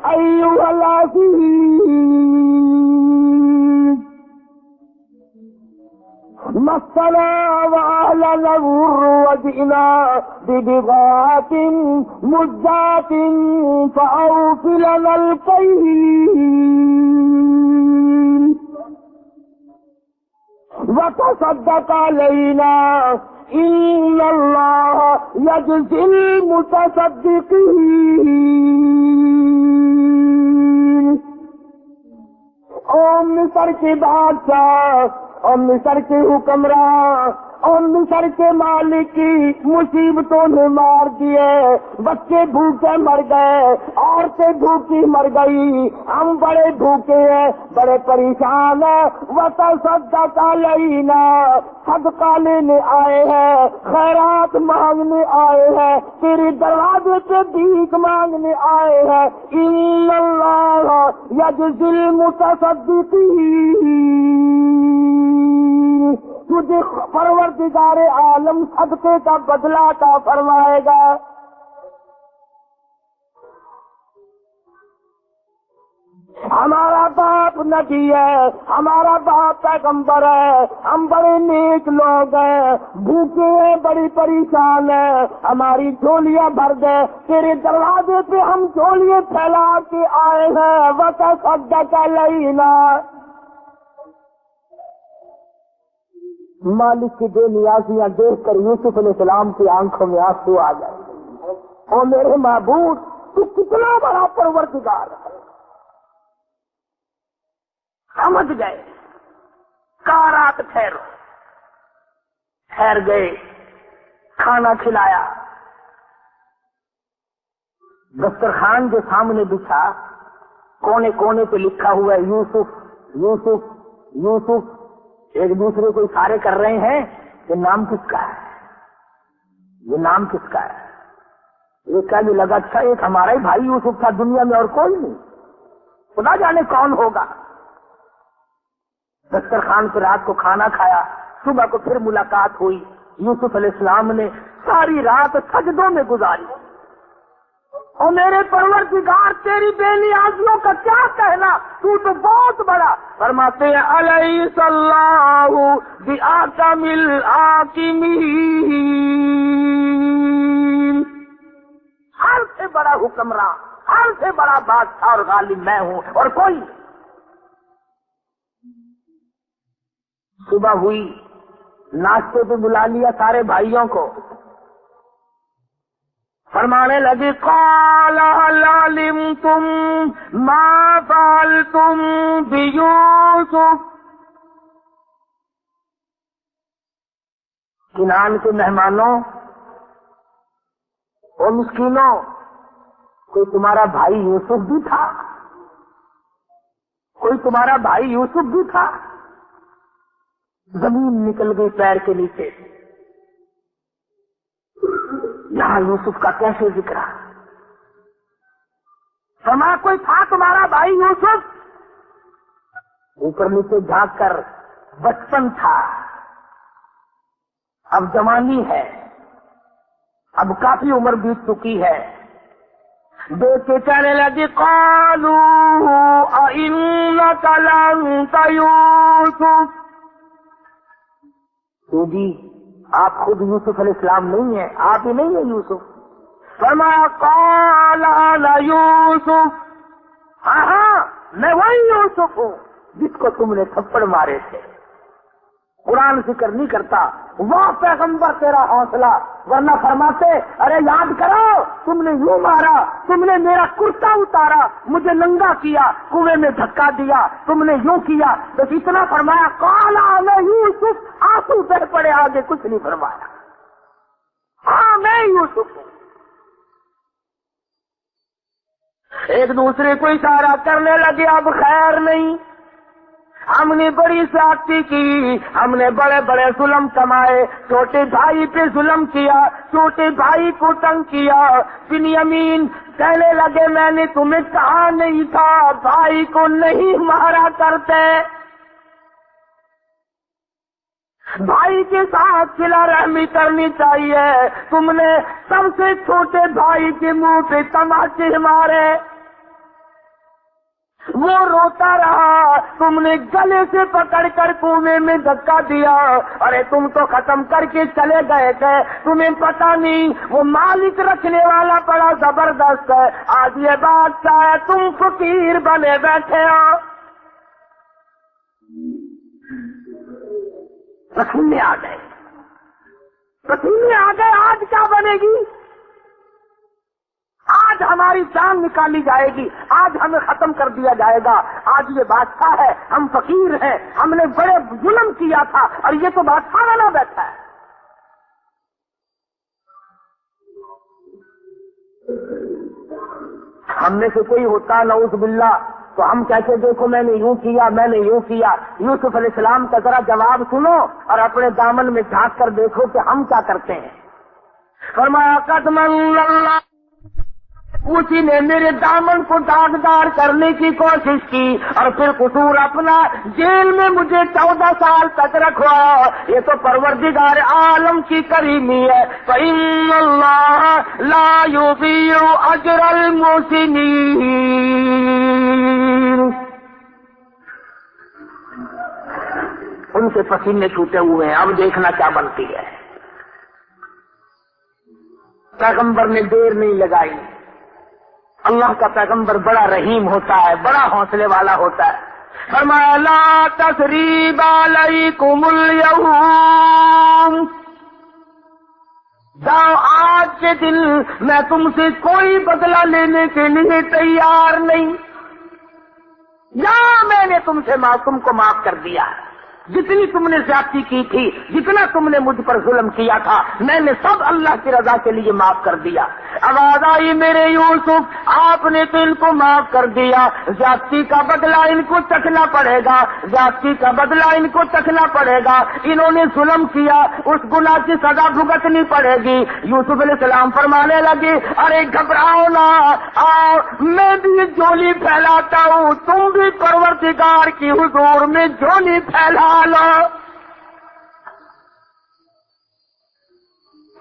ایھا العزیز مسنا وأهلنا الضر وجئنا ببضاعة مزجاة فأوف لنا الكيل وتصدق علينا إن الله يجزي المتصدقين۔ او مصر کے بادشاہ اور مصر کے حکمراں اور مصر کے مالک کی مصیبتوں نے مار دیے، بچے بھوکے مر گئے، عورتیں بھوکی مر گئی، ہم بڑے بھوکے ہیں، بڑے پریشان ہیں۔ وتصدق علینا، صدقہ لینے آئے ہیں، خیرات مانگنے آئے ہیں، تیرے دروازے پہ بھیک مانگنے آئے ہیں۔ ان اللہ یجزی المتصدقین، تجھے پروردگار عالم صدقے کا بدلہ عطا فرمائے گا۔ ہمارا باپ نبی ہے، ہمارا باپ پیغمبر ہے، ہم بڑے نیک لوگ ہیں، بھوکے ہیں، بڑی پریشان ہیں، ہماری جھولیاں بھر دے، تیرے دروازے پہ ہم جھولیاں پھیلا کے آئے ہیں۔ وتصدق علینا، مالک کی بے نیازیاں دیکھ کر یوسف علیہ السلام کی آنکھوں میں آنسو آ گئے۔ او میرے معبود، تو کتنا بڑا پروردگار ہے۔ سمجھ گئے، کہا رات ٹھہرو، ٹھہر گئے، کھانا کھلایا، دسترخوان جو سامنے بچھا، کونے کونے پہ لکھا ہوا ہے یوسف یوسف یوسف، ایک دوسرے کو اشارے کر رہے ہیں کہ نام کس کا ہے، یہ نام کس کا ہے۔ یہ کہنے لگا اچھا ایک ہمارا ہی بھائی یوسف تھا، دنیا میں اور کوئی نہیں، خدا جانے کون ہوگا۔ دسترخوان پہ رات کو کھانا کھایا، صبح کو پھر ملاقات ہوئی، یوسف علیہ السلام نے ساری رات سجدوں میں گزاری۔ اور میرے پروردگار تیری بے نیازیوں کا کیا کہنا، تو بہت بڑا۔ فرماتے ہیں الیس اللہ بأحکم الحاکمین، ہر سے بڑا حکمراں، ہر سے بڑا بادشاہ اور غالب میں ہوں اور کوئی۔ صبح ہوئی، ناشتے پہ بلا لیا سارے بھائیوں کو، فرمانے لگے قال هل علمتم ما فعلتم بيوسف، کنعان کے مہمانوں اور مسکینوں، کوئی تمہارا بھائی یوسف بھی تھا، کوئی تمہارا بھائی یوسف بھی تھا۔ زمین نکل گئی پیر کے نیچے، یہاں یوسف کا کیسے ذکر ہے؟ فرمایا کوئی تھا تمہارا بھائی یوسف؟ اوپر نیچے جھانک کر بچپن تھا، اب جوانی ہے، اب کافی عمر بیت چکی ہے۔ دیکھ کے کہنے لگی قالوا أئنك لأنت یوسف، تو جی آپ خود یوسف علیہ السلام نہیں ہیں، آپ ہی نہیں ہیں یوسف. فرمایا قال انا یوسف، ہاں میں وہی یوسف ہوں جس کو تم نے تھپڑ مارے تھے. قرآن ذکر نہیں کرتا، وہ پیغمبر تیرا حوصلہ، ورنہ فرماتے ارے یاد کرو تم نے یوں مارا، تم نے میرا کرتا اتارا، مجھے ننگا کیا، کنویں میں دھکا دیا، تم نے یوں کیا. بس اتنا فرمایا قال انا یوسف، آنسو بہ پڑے، آگے کچھ نہیں فرمایا. ہاں میں یوسف ہوں. ایک دوسرے کو اشارہ کرنے لگے اب خیر نہیں، ہم نے بڑی زیادتی کی، ہم نے بڑے بڑے ظلم کمائے، چھوٹے بھائی پہ ظلم کیا، چھوٹے بھائی کو تنگ کیا. بنیامین کہنے لگے میں نے تمہیں کہا نہیں تھا بھائی کو نہیں مارا کرتے، بھائی کے ساتھ صلہ رحمی کرنی چاہیے. تم نے سب سے چھوٹے بھائی کے منہ پہ تماچے مارے، وہ روتا رہا، تم نے گلے سے پکڑ کر کنویں میں دھکا دیا. ارے تم تو ختم کر کے چلے گئے تھے، تمہیں پتا نہیں وہ مالک رکھنے والا بڑا زبردست ہے. آج یہ بات چاہے تم فقیر بنے بیٹھے ہو. پسینے آ گئے، پسینے آ گئے. آج کیا بنے گی؟ آج ہماری جان نکالی جائے گی، آج ہمیں ختم کر دیا جائے گا. آج یہ بادشاہ ہے، ہم فقیر ہیں، ہم نے بڑے ظلم کیا تھا اور یہ تو بادشاہ بنا بیٹھا ہے. ہم میں سے کوئی ہوتا نعوذ باللہ تو ہم کہتے دیکھو میں نے یوں کیا، میں نے یوں کیا. یوسف علیہ السلام کا ذرا جواب سنو اور اپنے دامن میں جھانک کر دیکھو کہ ہم کیا کرتے ہیں. فرمایا قدم اللہ، اسی نے میرے دامن کو داغدار کرنے کی کوشش کی اور پھر قصور اپنا جیل میں مجھے 14 سال تک رکھوایا. یہ تو پروردگار عالم کی کریمی ہے. فإن اللہ لا یضیع اجر المحسنین. ان کے پسینے چھوٹے ہوئے ہیں، اب دیکھنا کیا بنتی ہے. پیغمبر نے دیر نہیں لگائی. اللہ کا پیغمبر بڑا رحیم ہوتا ہے، بڑا حوصلے والا ہوتا ہے. فرمایا لا تثریب علیکم اليوم، جاؤ آج کے دن میں تم سے کوئی بدلہ لینے کے لیے تیار نہیں. یا میں نے تم کو معاف کر دیا. جتنی تم نے زیادتی کی تھی، جتنا تم نے مجھ پر ظلم کیا تھا، میں نے سب اللہ کی رضا کے لیے معاف کر دیا. آواز آئی میرے یوسف آپ نے تو ان کو معاف کر دیا، زیادتی کا بدلہ ان کو چکھنا پڑے گا، زیادتی کا بدلہ ان کو چکھنا پڑے گا. انہوں نے ظلم کیا، اس گناہ کی سزا بھگتنی پڑے گی. یوسف علیہ السلام فرمانے لگے ارے گھبراؤ نہ، آؤ میں بھی جھولی پھیلاتا ہوں، تم بھی پروردگار کی حضور میں جھولی پھیلا لو.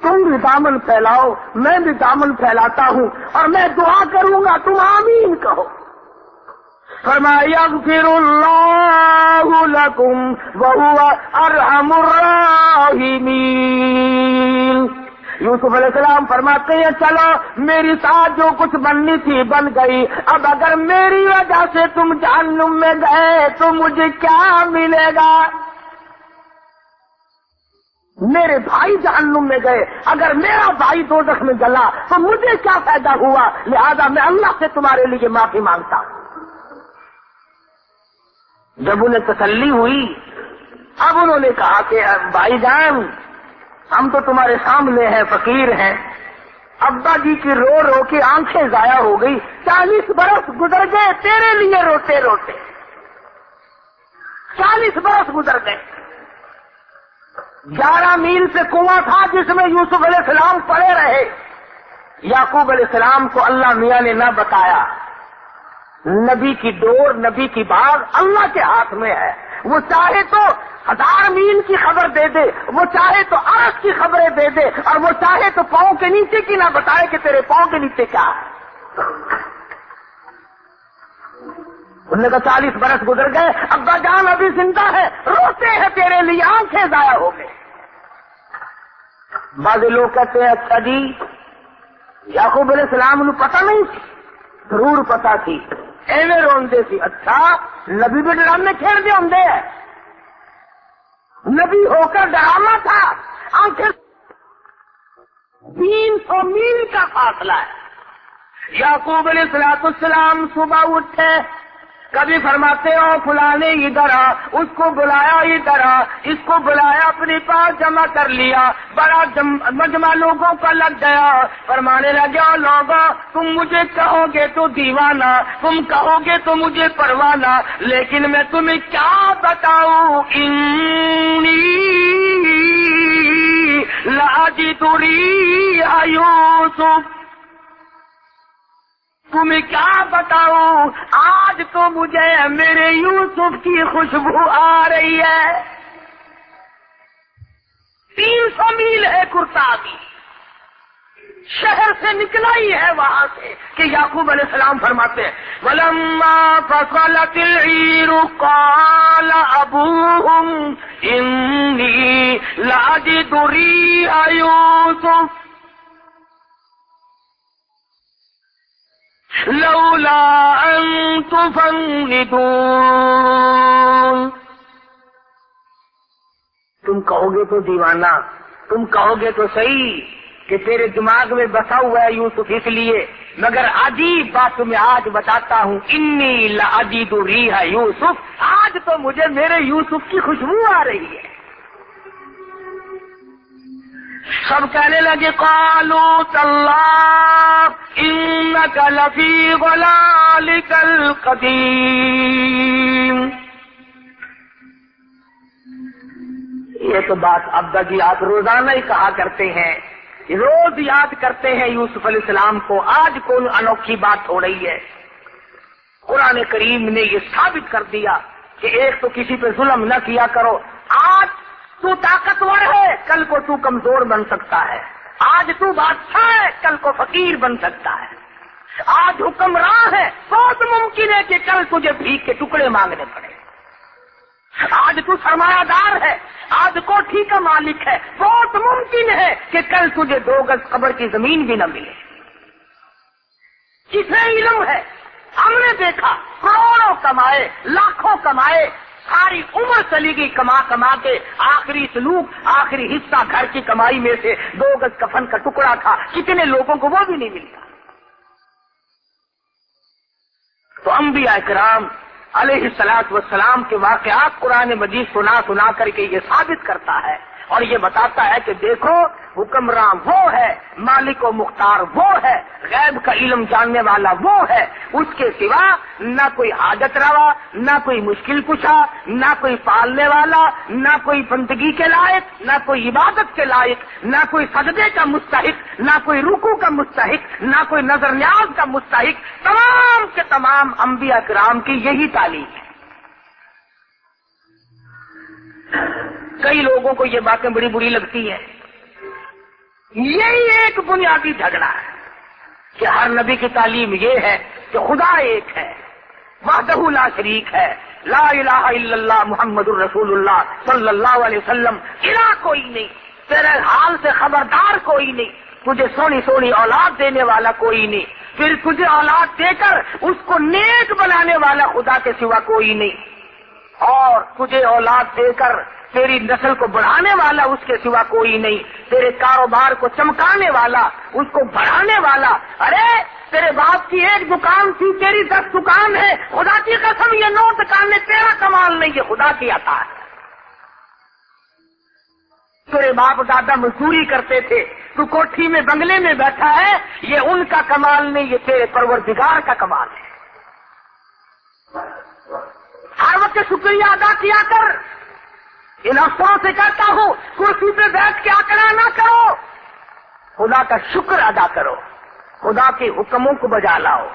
تم بھی دامن پھیلاؤ، میں بھی دامن پھیلاتا ہوں اور میں دعا کروں گا، تم آمین کہو. فرمایا یغفر اللہ لکم وہو ارحم الراحمین. یوسف علیہ السلام فرماتے ہیں چلو میری ساتھ جو کچھ بننی تھی بن گئی، اب اگر میری وجہ سے تم جہنم میں گئے تو مجھے کیا ملے گا؟ میرے بھائی جہنم میں گئے، اگر میرا بھائی دوزخ میں جلا تو مجھے کیا فائدہ ہوا؟ لہذا میں اللہ سے تمہارے لیے معافی مانگتا ہوں. جب انہیں تسلی ہوئی اب انہوں نے کہا کہ بھائی جان ہم تو تمہارے سامنے ہیں، فقیر ہیں. ابا جی کی رو رو کے آنکھیں ضائع ہو گئی. 40 برس گزر گئے تیرے لیے روتے روتے، 40 برس گزر گئے. 11 میل سے کنواں تھا جس میں یوسف علیہ السلام پڑے رہے. یعقوب علیہ السلام کو اللہ میاں نے نہ بتایا. نبی کی ڈور، نبی کی باغ اللہ کے ہاتھ میں ہے. وہ چاہے تو 1000 میل کی خبر دے دے، وہ چاہے تو عرش کی خبریں دے دے، اور وہ چاہے تو پاؤں کے نیچے کی نہ بتائے کہ تیرے پاؤں کے نیچے کیا ہے. انہوں نے کہا 40 برس گزر گئے، ابا جان ابھی زندہ ہے، روتے ہیں تیرے لیے، آنکھیں ضائع ہو گئے. بعض لوگ کہتے ہیں اچھا جی یعقوب علیہ السلام نو پتہ نہیں سی؟ ضرور پتہ تھی، ایویں روندے سی۔ اچھا نبی بھی ڈرامے کھیل دے ہوندے ہیں، نبی ہو کر ڈرامہ تھا؟ آخر 300 میل کا فاصلہ ہے۔ یعقوب علیہ السلام صبح اٹھے، کبھی فرماتے ہو فلانے ادھر آ، اس کو بلایا ادھر آ، اس کو بلایا اپنے پاس جمع کر لیا، بڑا مجمع لوگوں کا لگ گیا، فرمانے لگا لوگوں تم مجھے کہو گے تو دیوانہ، تم کہو گے تو مجھے پروانہ، لیکن میں تمہیں کیا بتاؤں، انی لاجد ریح یوسف، تمہیں کیا بتاؤں آج تو مجھے میرے یوسف کی خوشبو آ رہی ہے۔ 300 میل ہے کرتابی، شہر سے نکلا ہی ہے وہاں سے کہ یعقوب علیہ السلام فرماتے ہیں وَلَمَّا فَصَلَتِ الْعِيرُ قَالَ أَبُوهُمْ إِنِّي لَأَجِدُ رِيحَ يُوسُفَ لولا ان تفندون، تم کہو گے تو دیوانہ، تم کہو گے تو صحیح کہ تیرے دماغ میں بسا ہوا ہے یوسف اس لیے، مگر عجیب بات تمہیں آج بتاتا ہوں، انی لاجد ریح یوسف، آج تو مجھے میرے یوسف کی خوشبو آ رہی ہے۔ سب کہنے لگے قالوا تاللہ انک لفی ضلالک القدیم، یہ تو بات ابا جی آپ روزانہ ہی کہا کرتے ہیں، روز یاد کرتے ہیں یوسف علیہ السلام کو، آج کون انوکھی بات ہو رہی ہے؟ قرآن کریم نے یہ ثابت کر دیا کہ ایک تو کسی پہ ظلم نہ کیا کرو، آج تو طاقتور ہے کل کو تو کمزور بن سکتا ہے، آج تو بادشاہ ہے کل کو فقیر بن سکتا ہے، آج حکمراں ہے بہت ممکن ہے کہ کل تجھے بھیک کے ٹکڑے مانگنے پڑے، آج تو سرمایہ دار ہے، آج کوٹھی کا مالک ہے، بہت ممکن ہے کہ کل تجھے 2 گز قبر کی زمین بھی نہ ملے۔ کسے علم ہے؟ ہم نے دیکھا کروڑوں کمائے، لاکھوں کمائے، ساری عمر چلی گئی کما کما کے، آخری سلوک آخری حصہ گھر کی کمائی میں سے 2 گز کفن کا ٹکڑا تھا، کتنے لوگوں کو وہ بھی نہیں ملتا۔ تو انبیاء کرام علیہ الصلوۃ والسلام کے واقعات قرآن مجید سنا سنا کر کے یہ ثابت کرتا ہے اور یہ بتاتا ہے کہ دیکھو حکمراں وہ ہے، مالک و مختار وہ ہے، غیب کا علم جاننے والا وہ ہے، اس کے سوا نہ کوئی حاجت روا، نہ کوئی مشکل کشا، نہ کوئی پالنے والا، نہ کوئی بندگی کے لائق، نہ کوئی عبادت کے لائق، نہ کوئی سجدے کا مستحق، نہ کوئی رکوع کا مستحق، نہ کوئی نظر نیاز کا مستحق، تمام کے تمام انبیاء کرام کی یہی تعلیم ہے۔ کئی لوگوں کو یہ باتیں بڑی بری لگتی ہیں، یہی ایک بنیادی جھگڑا ہے کہ ہر نبی کی تعلیم یہ ہے کہ خدا ایک ہے، وحدہ لا شریک ہے، لا الہ الا اللہ محمد الرسول اللہ صلی اللہ علیہ وسلم، الہ کوئی نہیں، تیرے حال سے خبردار کوئی نہیں، تجھے سونی سونی اولاد دینے والا کوئی نہیں، پھر تجھے اولاد دے کر اس کو نیک بنانے والا خدا کے سوا کوئی نہیں، اور تجھے اولاد دے کر تیری نسل کو بڑھانے والا اس کے سوا کوئی نہیں، تیرے کاروبار کو چمکانے والا، اس کو بڑھانے والا، ارے تیرے باپ کی 1 دکان تھی تیری 10 دکان ہے، خدا کی قسم یہ 9 دکانیں تیرا کمال نہیں، یہ خدا کی عطا ہے۔ تیرے باپ دادا مزدوری کرتے تھے، تو کوٹھی میں بنگلے میں بیٹھا ہے، یہ ان کا کمال نہیں، یہ تیرے پروردگار کا کمال ہے۔ ہر وقت شکریہ ادا کیا کر، ان افسروں سے کہتا ہوں کرسی پہ بیٹھ کے آکڑا نہ کرو، خدا کا شکر ادا کرو، خدا کے حکموں کو بجا لاؤ،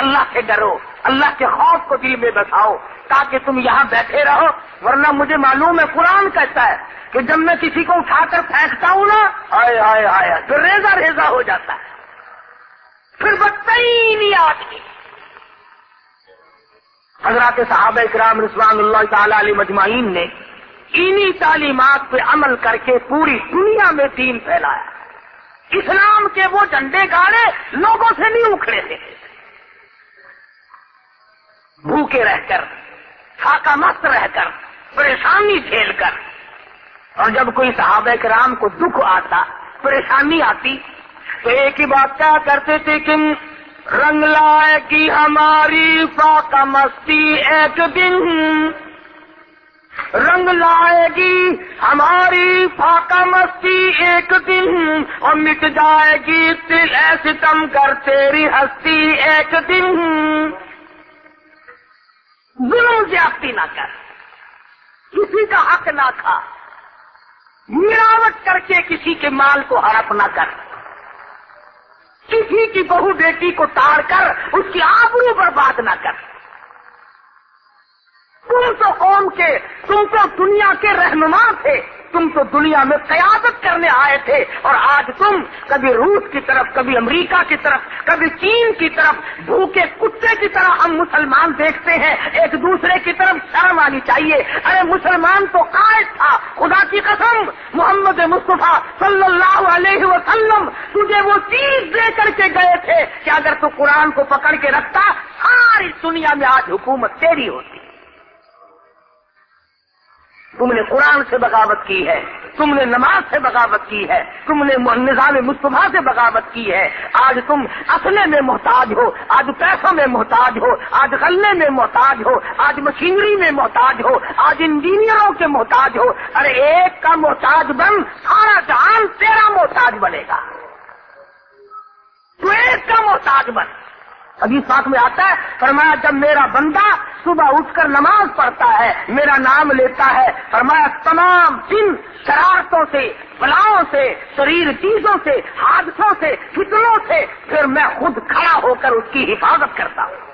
اللہ سے ڈرو، اللہ کے خوف کو دل میں بساؤ تاکہ تم یہاں بیٹھے رہو، ورنہ مجھے معلوم ہے قرآن کہتا ہے کہ جب میں کسی کو اٹھا کر پھینکتا ہوں نا، آئے آئے آئے تو ریزہ ریزہ ہو جاتا ہے، پھر بچتا ہی نہیں آدمی۔ حضرات صحابہ کرام رضوان اللہ تعالی علیہ مجمعین نے انہی تعلیمات پہ عمل کر کے پوری دنیا میں دین پھیلایا. اسلام کے وہ جھنڈے گاڑے لوگوں سے نہیں اکھڑے تھے. بھوکے رہ کر، فاقہ مست رہ کر، پریشانی جھیل کر. اور جب کوئی صحابہ کرام کو دکھ آتا، پریشانی آتی، تو ایک ہی بات کیا کرتے تھے کہ رنگ لائے گی ہماری فاقہ مستی ایک دن، رنگ لائے گی ہماری فاقہ مستی ایک دن، اور مٹ جائے گی دل اے ستم کر تیری ہستی ایک دن. ظلم زیادتی نہ کر، کسی کا حق نہ کھا، ملاوٹ کر کے کسی کے مال کو ہڑپ نہ کر، کسی کی بہو بیٹی کو تاڑ کر اس کی آبرو برباد نہ کر. تم تو قوم کے، تم تو دنیا کے رہنما تھے، تم تو دنیا میں قیادت کرنے آئے تھے، اور آج تم کبھی روس کی طرف، کبھی امریکہ کی طرف، کبھی چین کی طرف، بھوکے کتے کی طرح ہم مسلمان دیکھتے ہیں. ایک دوسرے کی طرف شرم آنی چاہیے. ارے مسلمان تو قائد تھا، خدا کی قسم محمد مصطفیٰ صلی اللہ علیہ وسلم تجھے وہ چیز دے کر کے گئے تھے کہ اگر تو قرآن کو پکڑ کے رکھتا ساری دنیا میں آج حکومت تیری ہوتی. تم نے قرآن سے بغاوت کی ہے، تم نے نماز سے بغاوت کی ہے، تم نے نظام مصطفیٰ سے بغاوت کی ہے. آج تم اصلے میں محتاج ہو، آج پیسوں میں محتاج ہو، آج غلے میں محتاج ہو، آج مشینری میں محتاج ہو، آج انجینئروں کے محتاج ہو. ارے ایک کا محتاج بن، سارا جہان تیرا محتاج بنے گا. تو ایک کا محتاج بن. حدیث پاک میں آتا ہے، فرمایا جب میرا بندہ صبح اٹھ کر نماز پڑھتا ہے، میرا نام لیتا ہے، فرمایا تمام دن شرارتوں سے، بلاؤں سے، شریر چیزوں سے، حادثوں سے، فتنوں سے پھر میں خود کھڑا ہو کر اس کی حفاظت کرتا ہوں.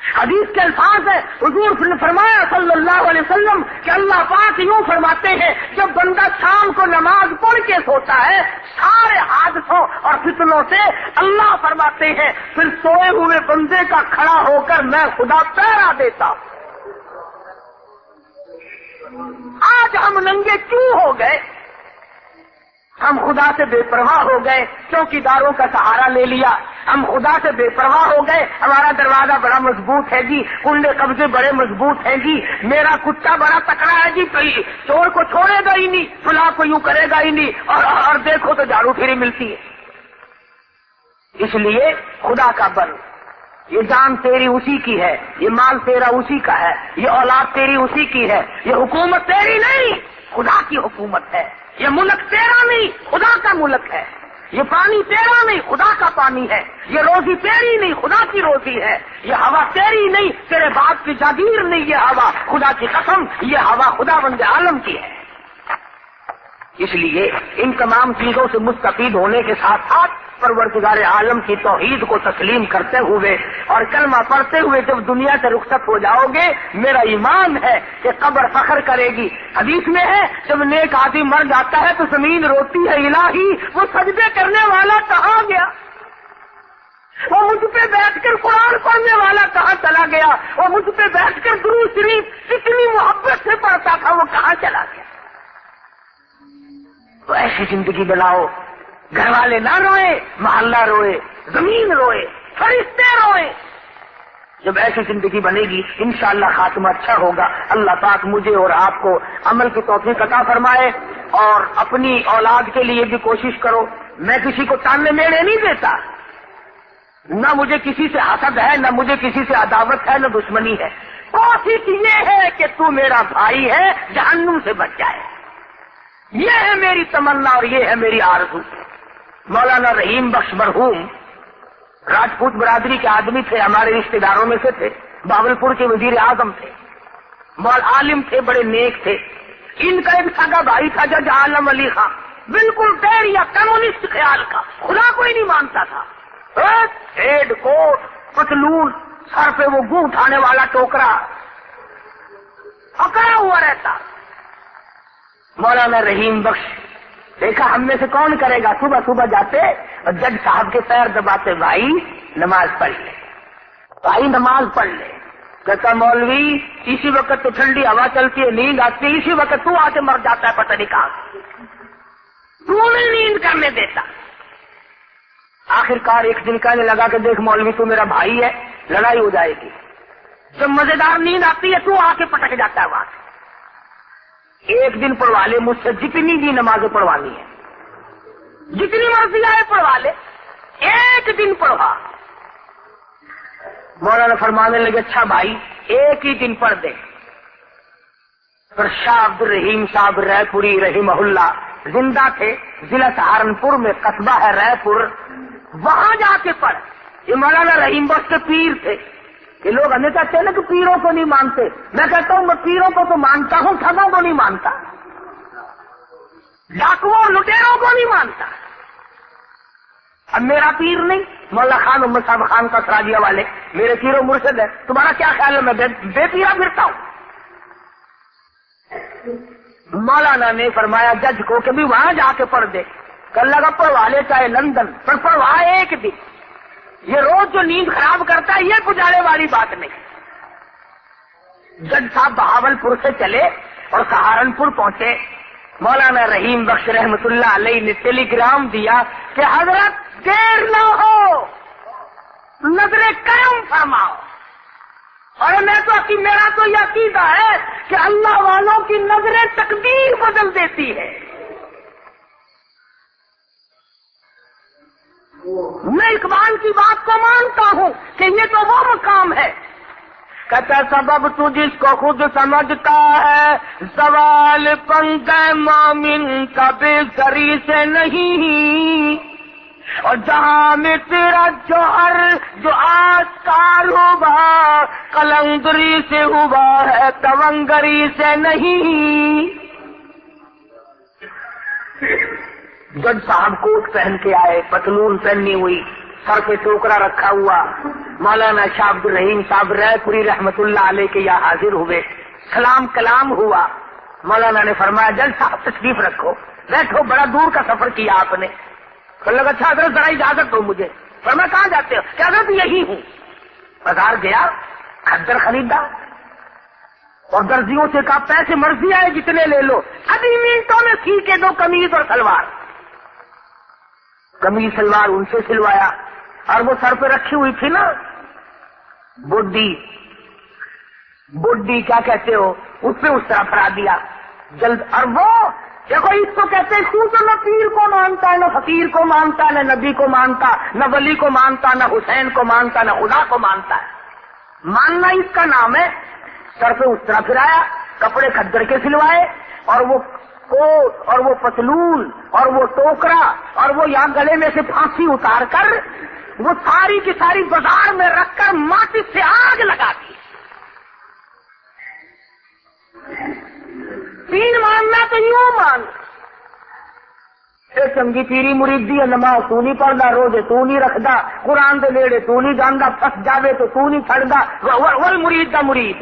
حدیث کے الفاظ ہے، حضور نے فرمایا صلی اللہ علیہ وسلم کہ اللہ پاک یوں فرماتے ہیں جب بندہ شام کو نماز پڑھ کے سوتا ہے سارے حادثوں اور فتنوں سے اللہ فرماتے ہیں پھر سوئے ہوئے بندے کا کھڑا ہو کر میں خدا پہرا دیتا ہوں. آج ہم ننگے کیوں ہو گئے؟ ہم خدا سے بے پرواہ ہو گئے، چوکیداروں کا سہارا لے لیا. ہم خدا سے بے پرواہ ہو گئے، ہمارا دروازہ بڑا مضبوط ہے جی، کنڈے قبضے بڑے مضبوط ہیں جی، میرا کتا بڑا تکڑا ہے جی، چور کو چھوڑے گا ہی نہیں، فلاں کو یوں کرے گا ہی نہیں، اور دیکھو تو جھاڑو پھیری ملتی ہے. اس لیے خدا کا بن. یہ جان تیری اسی کی ہے، یہ مال تیرا اسی کا ہے، یہ اولاد تیری اسی کی ہے، یہ حکومت تیری نہیں خدا کی حکومت ہے. یہ ملک تیرا نہیں خدا کا ملک ہے. یہ پانی تیرا نہیں خدا کا پانی ہے. یہ روزی تیری نہیں خدا کی روزی ہے. یہ ہوا تیری نہیں تیرے باپ کی جاگیر نہیں، یہ ہوا خدا کی قسم یہ ہوا خدا بند عالم کی ہے. اس لیے ان تمام چیزوں سے مستفید ہونے کے ساتھ ساتھ پروردگار عالم کی توحید کو تسلیم کرتے ہوئے اور کلمہ پڑھتے ہوئے جب دنیا سے رخصت ہو جاؤ گے، میرا ایمان ہے کہ قبر فخر کرے گی. حدیث میں ہے جب نیک آدمی مر جاتا ہے تو زمین روتی ہے الہی وہ سجدے کرنے والا کہاں گیا، وہ مجھ پہ بیٹھ کر قرآن پڑھنے والا کہاں چلا گیا، وہ مجھ پہ بیٹھ کر درود شریف اتنی محبت سے پڑھتا تھا وہ کہاں چلا گیا. تو ایسی زندگی بناؤ گھر والے نہ روئے، محلہ روئے، زمین روئے، فرشتے روئے. جب ایسی زندگی بنے گی انشاءاللہ خاتمہ اچھا ہوگا. اللہ پاک مجھے اور آپ کو عمل کی توفیق عطا فرمائے. اور اپنی اولاد کے لیے بھی کوشش کرو. میں کسی کو تانے میڑے نہیں دیتا، نہ مجھے کسی سے حسد ہے، نہ مجھے کسی سے عداوت ہے، نہ دشمنی ہے. کوشش یہ ہے کہ تو میرا بھائی ہے جہنم سے بچ جائے. یہ ہے میری تمنا اور یہ ہے میری آرزو. مولانا رحیم بخش مرحوم راجپوت برادری کے آدمی تھے، ہمارے رشتہ داروں میں سے تھے، باولپور کے وزیر اعظم تھے، عالم تھے، بڑے نیک تھے. ان کا ایک سگا بھائی تھا جج عالم علی خان، بالکل ڈیر یا کمیونسٹ خیال کا، خدا کو ہی نہیں مانتا تھا. ہیڈ کوٹ پتلون، سر پہ وہ گوں اٹھانے والا ٹوکرا پکڑا ہوا رہتا. مولانا رحیم بخش دیکھا ہم میں سے کون کرے گا، صبح صبح جاتے اور جج صاحب کے پیر دباتے، بھائی نماز پڑھ لے، بھائی نماز پڑھ لے. کہتا مولوی اسی وقت تو ٹھنڈی ہوا چلتی ہے، نیند آتی ہے، اسی وقت تو آ کے مر جاتا ہے، پتہ نہیں کہاں تو نہیں نیند کرنے دیتا۔ آخر کار ایک دن کہنے لگا کہ دیکھ مولوی تو میرا بھائی ہے، لڑائی ہو جائے گی، جب مزیدار نیند آتی ہے تو آ کے پٹک جاتا ہے وہاں سے۔ ایک دن پڑھوا لے مجھ سے جتنی بھی نمازیں پڑھوانی ہے، جتنی مرضی آئے پڑھوا لے، ایک دن پڑھوا۔ مولانا فرمانے لگے اچھا بھائی ایک ہی دن پڑھ دے۔ پر شاہ عبد الرحیم صاحب رائے پوری رحمہ اللہ زندہ تھے، ضلع سہارنپور میں قصبہ ہے رائے پور، وہاں جا کے پڑھ۔ یہ مولانا رحیم بخش کے پیر تھے کہ لوگ ہمیں کہتے ہیں نا کہ پیروں کو نہیں مانتے، میں کہتا ہوں میں پیروں کو تو مانتا ہوں، ٹھگوں کو نہیں مانتا، ڈاکوؤں لٹیروں کو نہیں مانتا۔ اب میرا پیر نہیں، مولا خان محمد صاحب خان کا سراجیہ والے میرے پیر و مرشد ہے، تمہارا کیا خیال ہے میں بے پیرا پھرتا ہوں؟ مولانا نے فرمایا جج کو کہ بھی وہاں جا کے پڑھ دے، کل لگا پڑھوا لے چاہے لندن، پر پڑھوا ایک دن، یہ روز جو نیند خراب کرتا ہے یہ گزارے والی بات نہیں۔ جج صاحب بہاول پور سے چلے اور سہارنپور پہنچے، مولانا رحیم بخش رحمت اللہ علیہ نے ٹیلی گرام دیا کہ حضرت دیر نہ ہو، نظر کرم فرماؤ۔ اور میرا تو یہ عقیدہ ہے کہ اللہ والوں کی نظریں تقدیر بدل دیتی ہے۔ میں اقبال کی بات کو مانتا ہوں کہ یہ تو وہ مقام ہے، کہتا سبب تو جس کو خود سمجھتا ہے، زوال پنجہ مومن کا بے زری سے نہیں، اور جہاں میں تیرا جوہر جو آسکار ہوا قلندری سے ہوا ہے تونگری سے نہیں۔ جج صاحب کوٹ پہن کے آئے، پتلون پہنی ہوئی، سر پہ ٹوکرا رکھا ہوا، مولانا شاہ عبد الرحیم صاحب رائے پوری رحمت اللہ علیہ کے یہاں حاضر ہوئے، سلام کلام ہوا۔ مولانا نے فرمایا جج صاحب تشریف رکھو، بیٹھو، بڑا دور کا سفر کیا آپ نے۔ لگا اچھا حضرت ذرا اجازت دو مجھے۔ فرمایا کہاں جاتے ہو؟ کیا حضرت یہی ہوں۔ بازار گیا، کھدر خریدا اور درزیوں سے کہا پیسے مرضی آئے جتنے لے لو، ابھی منٹوں میں سی کے دو قمیض اور سلوار۔ قمیض سلوار ان سے سلوایا، اور وہ سر پہ رکھی ہوئی تھی نا بڈی کیا کہتے ہو، اس پہ اس طرح پھرا دیا جلد۔ اور وہ دیکھو اس کو کہتے ہیں تو نہ پیر کو مانتا ہے، نہ فقیر کو مانتا ہے، نہ نبی کو مانتا، نہ ولی کو مانتا، نہ حسین کو مانتا، نہ خدا کو مانتا ہے، ماننا اس کا نام ہے۔ سر پہ اس طرح پھرایا، کپڑے کھدر کے سلوائے، اور وہ کوٹ اور وہ پتلون اور وہ ٹوکرا اور وہ یہاں گلے میں سے پھانسی اتار کر وہ ساری کی ساری بازار میں رکھ کر ماچس سے آگ لگا دی۔ تین ماننا تو یوں مان، چنگی پیری مریدی ہے، نماز تو نہیں پڑھتا، روزے تو نہیں رکھتا، قرآن دے نیڑے تو نہیں جانا، پھس جاوے تو نہیں چھڑتا، وہ مرید دا مرید۔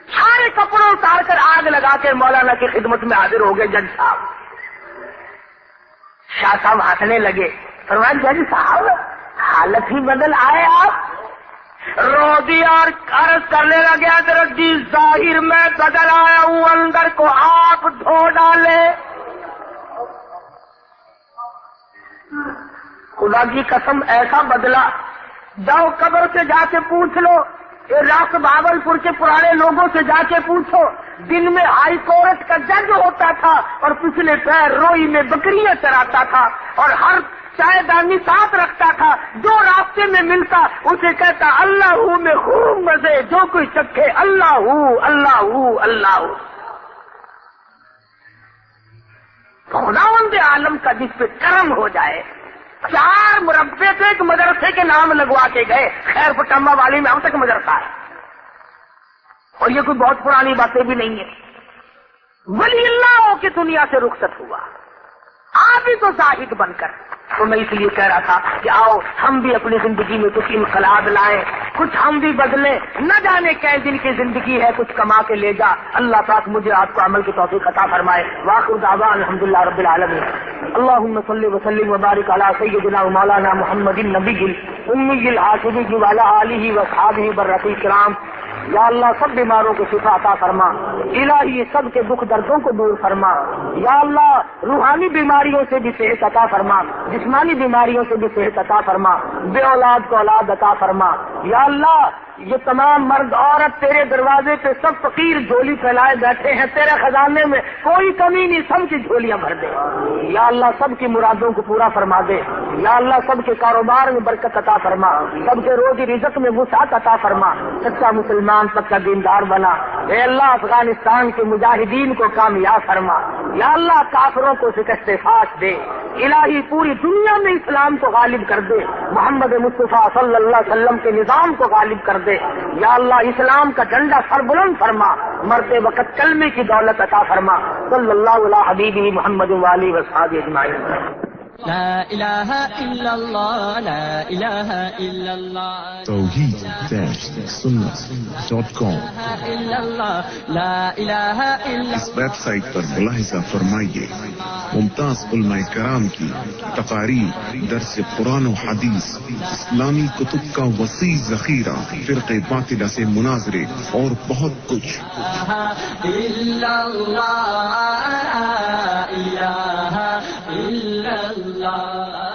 سارے کپڑوں اتار کر آگ لگا کے مولانا کی خدمت میں حاضر ہو گئے جج صاحب۔ شاہ صاحب ہنسنے لگے، فرمایا جج صاحب حالت ہی بدل آئے آپ۔ رو دیا اور عرض کرنے لگے حضرت جی ظاہر میں بدل آیا ہوں، اندر کو آپ دھو ڈالے۔ خدا کی قسم ایسا بدلا، جاؤ قبر سے جا کے پوچھ لو، راس بہاول پور کے پرانے لوگوں سے جا کے پوچھو، دن میں ہائی کورٹ کا جج ہوتا تھا اور پچھلے پیر روئی میں بکریاں چراتا تھا، اور ہر چائے دانی ساتھ رکھتا تھا، جو راستے میں ملتا اسے کہتا اللہ ہوں میں خوب مزے، جو کوئی چکھے اللہ ہوں اللہ ہوں اللہ ہوں۔ خداوند عالم کا جس پہ کرم ہو جائے۔ 4 مربے سے ایک مدرسے کے نام لگوا کے گئے، خیر پٹمبا والی میں اب تک مدرسہ ہے، اور یہ کوئی بہت پرانی باتیں بھی نہیں ہے۔ ولی اللہ ہو کہ دنیا سے رخصت ہوا، آپ ہی تو زاہد بن کر۔ تو میں اس لیے کہہ رہا تھا کہ آؤ ہم بھی اپنی زندگی میں کچھ انقلاب لائیں، کچھ ہم بھی بدلے، نہ جانے کئی دن کی زندگی ہے، کچھ کما کے لے جا۔ اللہ پاک مجھے آپ کو عمل کی توفیق عطا فرمائے۔ وآخر دعوانا الحمدللہ رب العالمین۔ اللہم صلی وسلم وبارک علی سیدنا و مولانا محمد النبی الامی الحاشمی وعلی آلہ واصحابہ برۃ الکرام۔ یا اللہ سب بیماروں کو شفا عطا فرما، الہی سب کے دکھ دردوں کو دور فرما۔ یا اللہ روحانی بیماریوں سے بھی صحت عطا فرما، جسمانی بیماریوں سے بھی صحت عطا فرما، بے اولاد کو اولاد عطا فرما۔ یا اللہ یہ تمام مرد عورت تیرے دروازے پہ سب فقیر جھولی پھیلائے بیٹھے ہیں، تیرے خزانے میں کوئی کمی نہیں، سب کی جھولیاں بھر دے۔ یا اللہ سب کی مرادوں کو پورا فرما دے۔ یا اللہ سب کے کاروبار میں برکت عطا فرما، سب کے روزی رزق میں وسعت عطا فرما، سچا مسلمان پکا دیندار بنا۔ اے اللہ افغانستان کے مجاہدین کو کامیاب فرما۔ یا اللہ کافروں کو شکست فاش دے۔ الہی پوری دنیا میں اسلام کو غالب کر دے، محمد مصطفیٰ صلی اللہ علیہ وسلم کے نظام کو غالب کر دے۔ یا اللہ اسلام کا جھنڈا سر بلند فرما، مرتے وقت کلمے کی دولت عطا فرما۔ صلی اللہ علیہ حبیبہ محمد وآلہ وصحبہ اجمعین۔ لا إله إلا الله لا إله إلا الله توحید-sunnah.com إلا الله لا إله إلا اس ویب سائٹ پر ملاحظہ فرمائیے ممتاز علماء کرام کی تقاریر، درس قرآن و حدیث، اسلامی کتب کا وسیع ذخیرہ، فرقے باطلہ سے مناظرے اور بہت کچھ۔ إلا الله إله إلا الله